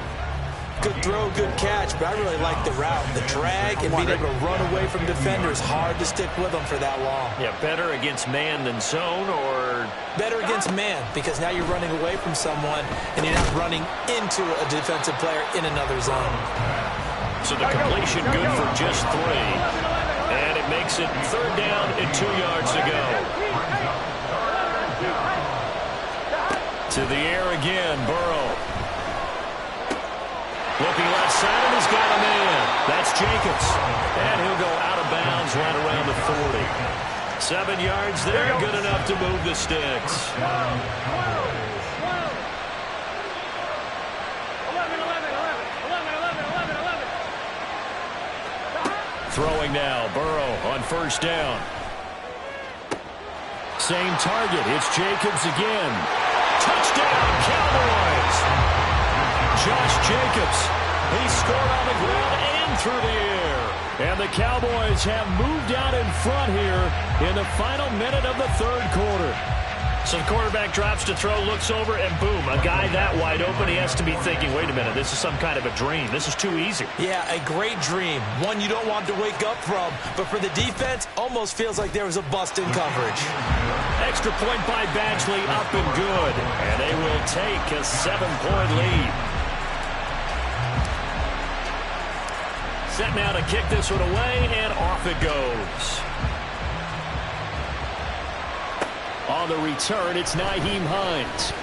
[SPEAKER 2] Good throw, good catch, but I really like the route. The drag and being able to run away from defenders, hard to stick with them for that long.
[SPEAKER 1] Yeah, better against man than zone, or?
[SPEAKER 2] Better against man, because now you're running away from someone and you're not running into a defensive player in another zone.
[SPEAKER 1] So the completion good for just 3. And it makes makes it 3rd down and 2 yards to go. To the air again, Burrow. Looking left side, and he's got a man. That's Jacobs. And he'll go out of bounds right around the 40. 7 yards there, good enough to move the sticks.
[SPEAKER 6] 11.
[SPEAKER 1] Throwing now, Burrow on 1st down. Same target, it's Jacobs again. Touchdown, Cowboys! Josh Jacobs, he scored on the ground and through the air. And the Cowboys have moved out in front here in the final minute of the 3rd quarter.
[SPEAKER 3] So the quarterback drops to throw, looks over, and boom, a guy that wide open, he has to be thinking, wait a minute, this is some kind of a dream. This is too easy.
[SPEAKER 2] Yeah, a great dream. One you don't want to wake up from. But for the defense, almost feels like there was a bust in coverage.
[SPEAKER 1] Extra point by Badgley, up and good. And they will take a 7-point lead. Set now to kick this one away, and off it goes. On the return, it's Nyheim Hines.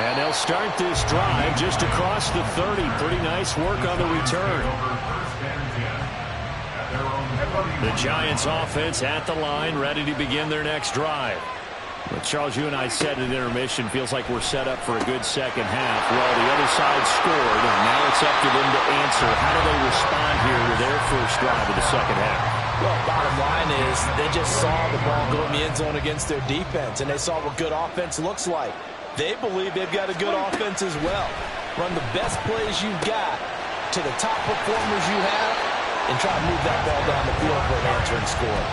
[SPEAKER 1] And they'll start this drive just across the 30. Pretty nice work on the return. The Giants offense at the line, ready to begin their next drive. But Charles, you and I said at intermission, feels like we're set up for a good second half. Well, the other side scored, and now it's up to them to answer. How do they respond here with their first drive of the second half?
[SPEAKER 2] Well, bottom line is they just saw the ball go in the end zone against their defense, and they saw what good offense looks like. They believe they've got a good offense as well. Run the best plays you've got to the top performers you have, and try to move that ball down the field for an answering score.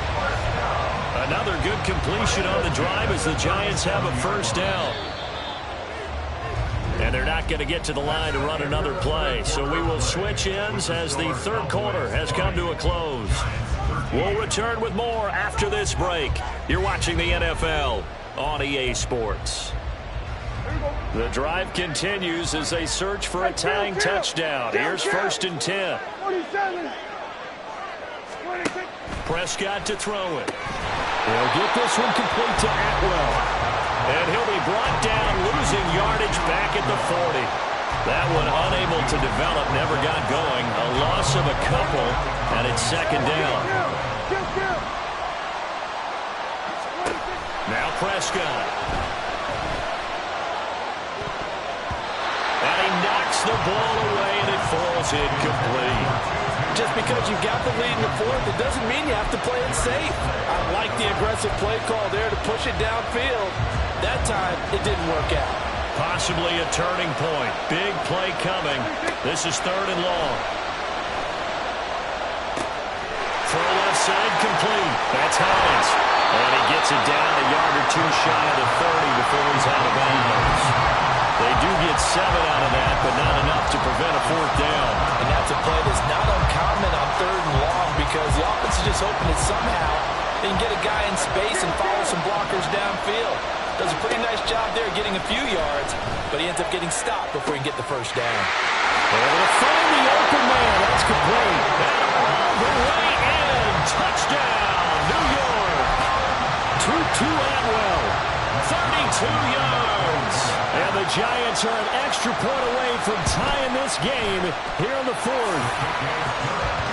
[SPEAKER 1] Another good completion on the drive as the Giants have a 1st down. And they're not going to get to the line to run another play. So we will switch ends as the 3rd quarter has come to a close. We'll return with more after this break. You're watching the NFL on EA Sports. The drive continues as they search for a tying touchdown. Here's 1st and 10.
[SPEAKER 6] 47.
[SPEAKER 1] Prescott to throw it. He'll get this one complete to Atwell. And he'll be brought down, losing yardage back at the 40. That one unable to develop, never got going. A loss of a couple, and it's 2nd down. Now Prescott. And he knocks the ball away, and it falls incomplete.
[SPEAKER 4] Just because you've got the lead in the 4th, it doesn't mean you have to play it safe. I like the aggressive play call there to push it downfield. That time, it didn't work out.
[SPEAKER 1] Possibly a turning point. Big play coming. This is 3rd and long. Throw left side complete. That's Hines. And he gets it down a yard or 2 shy of the 30 before he's out of bounds. They do get 7 out of that, but not enough to prevent a 4th down.
[SPEAKER 2] And that's a play that's not uncommon on 3rd and long because the offense is just hoping that somehow they can get a guy in space and follow some blockers downfield. Does a pretty nice job there getting a few yards, but he ends up getting stopped before he can get the 1st down.
[SPEAKER 1] Able to find the open man. That's complete. And all the way in. Touchdown, New York. Tutu Atwell. 32 yards. And the Giants are an extra point away from tying this game here in the 4th.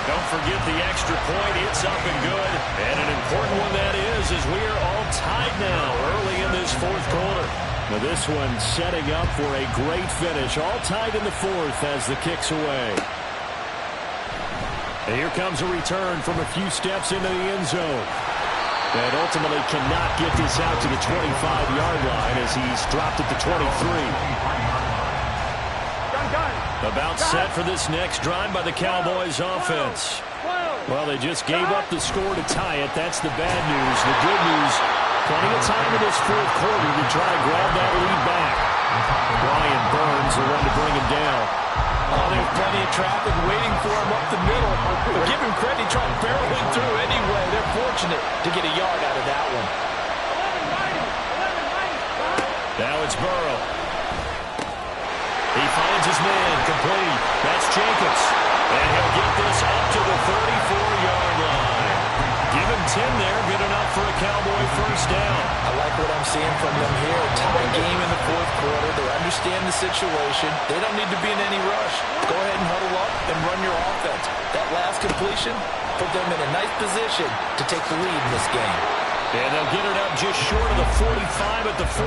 [SPEAKER 1] Don't forget the extra point. It's up and good. And an important one that is as we are all tied now early in this 4th quarter. Now this one setting up for a great finish. All tied in the 4th as the kick's away. And here comes a return from a few steps into the end zone. And ultimately cannot get this out to the 25-yard line as he's dropped it to 23. About set for this next drive by the Cowboys offense. Well, they just gave up the score to tie it. That's the bad news. The good news, plenty of time in this 4th quarter to try to grab that lead back. Brian Burns will run to bring him down.
[SPEAKER 4] Oh, there's plenty of traffic waiting for him up the middle. But give him credit, he tried barreling through anyway. They're fortunate to get a yard out of that one.
[SPEAKER 1] Now it's Burrow. He finds his man, complete. That's Jacobs. And he'll get this up to the 34-yard line. Give him 10 there. Good enough for a Cowboy first down.
[SPEAKER 2] I like what I'm seeing from them here. Tie game in the fourth quarter. They understand the situation. They don't need to be in any rush. Go ahead and huddle up and run your offense. That last completion put them in a nice position to take the lead in this game.
[SPEAKER 1] And they'll get it up just short of the 45 at the 44.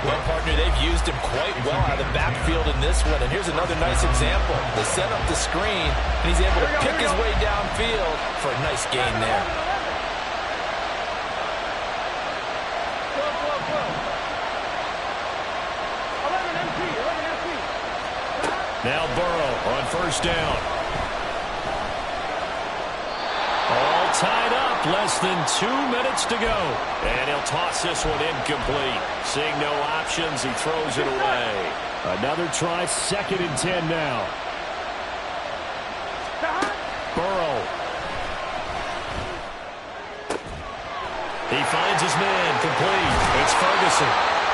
[SPEAKER 2] Well, partner, they've used him quite well out of the backfield in this one. And here's another nice example. They set up the screen, and he's able to pick his way downfield for a nice gain there.
[SPEAKER 1] Now Burrow on first down. All tied up, less than 2 minutes to go. And he'll toss this one incomplete. Seeing no options, he throws it away. Another try, 2nd and 10 now. Burrow. He finds his man, complete. It's Ferguson.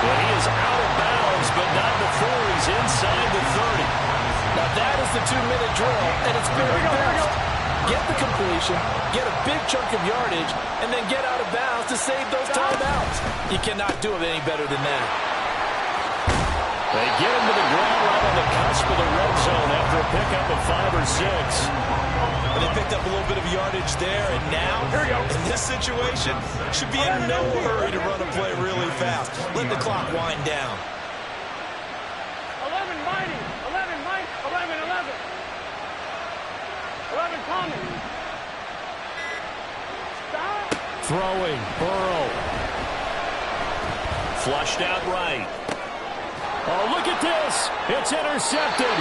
[SPEAKER 1] And he is out of bounds, but not before he's inside the 30.
[SPEAKER 2] Now that is the 2-minute drill, and it's very fast. Get the completion, get a big chunk of yardage, and then get out of bounds to save those timeouts. You cannot do it any better than that.
[SPEAKER 1] They get him to the ground right on the cusp of the red zone after a pickup of 5 or 6.
[SPEAKER 2] But they picked up a little bit of yardage there, and now, in this situation, should be in no hurry to run a play really fast. Let the clock wind down.
[SPEAKER 6] 11 mighty, 11 mighty, 11, 11. 11 coming. Stop.
[SPEAKER 1] Throwing, Burrow. Flushed out right. Oh, look at this. It's intercepted.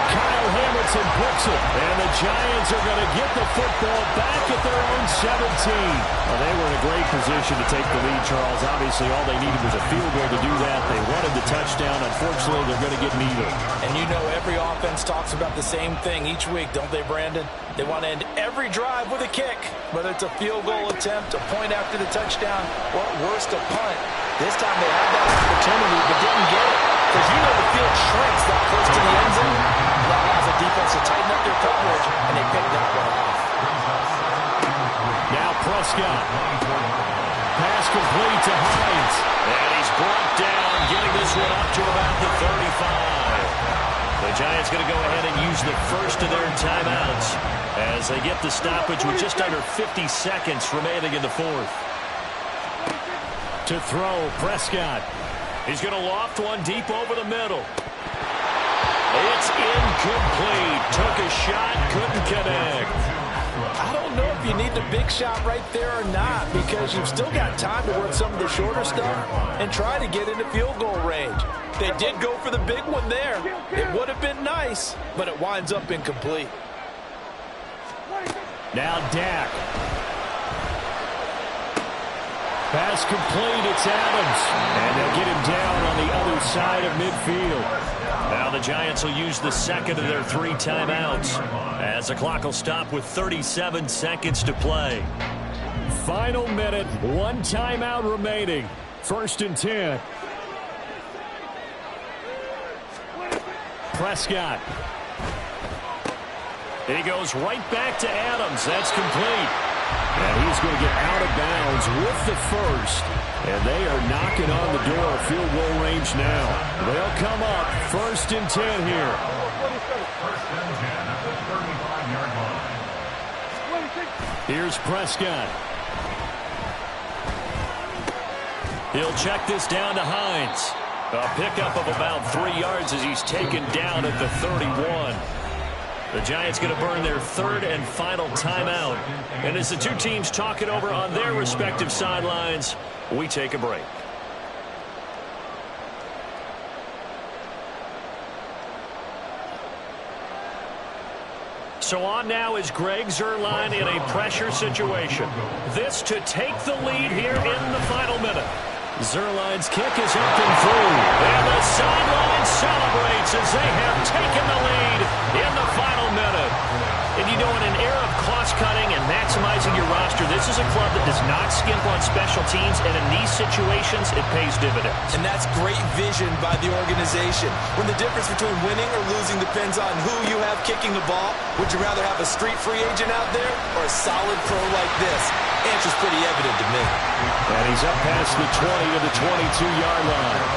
[SPEAKER 1] Kyle Hamilton picks it. And the Giants are going to get the football back at their own 17. Well, they were in a great position to take the lead, Charles. Obviously, all they needed was a field goal to do that. They wanted the touchdown. Unfortunately, they're going to get neither.
[SPEAKER 2] And you know every offense talks about the same thing each week, don't they, Brandon? They want to end every drive with a kick, whether it's a field goal attempt, a point after the touchdown, or at worst, a punt. This time they had that opportunity but didn't get it. Because you know the field shrinks that close to the end zone. That allows the defense to tighten up their coverage, and they picked that one off.
[SPEAKER 1] Now Prescott. Pass complete to Hines. And he's brought down, getting this one up to about the 35. The Giants going to go ahead and use the first of their timeouts as they get the stoppage with just under 50 seconds remaining in the fourth. To throw, Prescott. He's going to loft one deep over the middle. It's incomplete. Took a shot, couldn't connect.
[SPEAKER 2] I don't know if you need the big shot right there or not, because you've still got time to work some of the shorter stuff and try to get into field goal range. They did go for the big one there. It would have been nice, but it winds up incomplete.
[SPEAKER 1] Now Dak. Pass complete, it's Adams. And they'll get him down on the other side of midfield. Now the Giants will use the second of their 3 timeouts as the clock will stop with 37 seconds to play. Final minute, 1 timeout remaining. 1st and 10. Prescott. He goes right back to Adams. That's complete. And he's going to get out of bounds with the first. And they are knocking on the door of field goal range now. They'll come up 1st and 10 here.
[SPEAKER 5] 1st and 10 at the 35-yard line.
[SPEAKER 1] Here's Prescott. He'll check this down to Hines. A pickup of about 3 yards as he's taken down at the 31. The Giants going to burn their 3rd and final timeout. And as the two teams talk it over on their respective sidelines, we take a break. So on now is Greg Zuerlein in a pressure situation. This to take the lead here in the final minute. Zuerlein's kick is up and through. And the sideline celebrates as they have taken the lead in the final minute. And And, you know, in an era of cost-cutting and maximizing your roster, this is a club that does not skimp on special teams, and in these situations, it pays dividends.
[SPEAKER 2] And that's great vision by the organization. When the difference between winning or losing depends on who you have kicking the ball, would you rather have a street free agent out there or a solid pro like this? Answer's pretty evident to me.
[SPEAKER 1] And he's up past the 20 to the 22-yard line.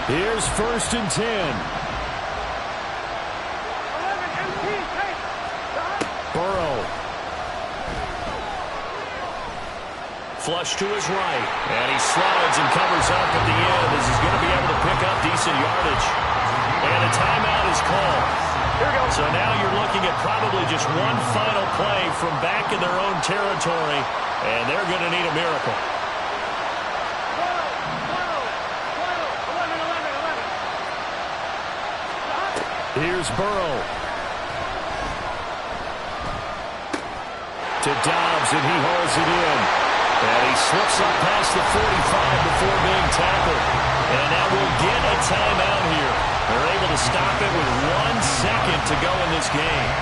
[SPEAKER 1] Here's 1st and 10. 11
[SPEAKER 6] MT, take.
[SPEAKER 1] Burrow. Flush to his right. And he slides and covers up at the end as he's going to be able to pick up decent yardage. And a timeout is called.
[SPEAKER 6] Here we go.
[SPEAKER 1] So now you're looking at probably just one final play from back in their own territory. And they're going to need a miracle. Here's Burrow. To Dobbs, and he holds it in. And he slips up past the 45 before being tackled. And now we'll get a timeout here. They're able to stop it with 1 second to go in this game.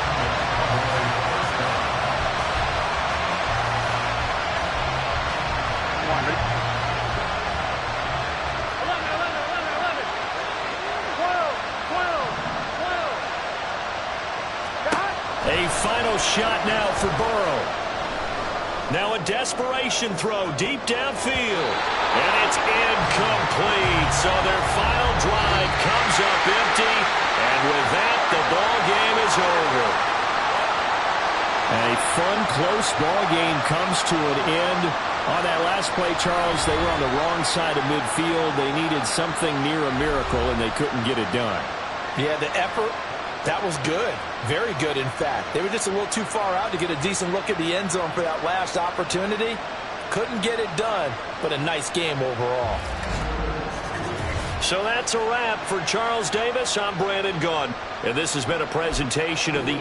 [SPEAKER 1] A final shot now for Burrow. Now a desperation throw deep downfield. And it's incomplete. So their final drive comes up empty. And with that, the ball game is over. A fun, close ball game comes to an end. On that last play, Charles, they were on the wrong side of midfield. They needed something near a miracle, and they couldn't get it done.
[SPEAKER 4] Yeah, the effort, that was good. Very good, in fact. They were just a little too far out to get a decent look at the end zone for that last opportunity. Couldn't get it done, but a nice game overall.
[SPEAKER 1] So that's a wrap for Charles Davis. I'm Brandon Gaudin, and this has been a presentation of the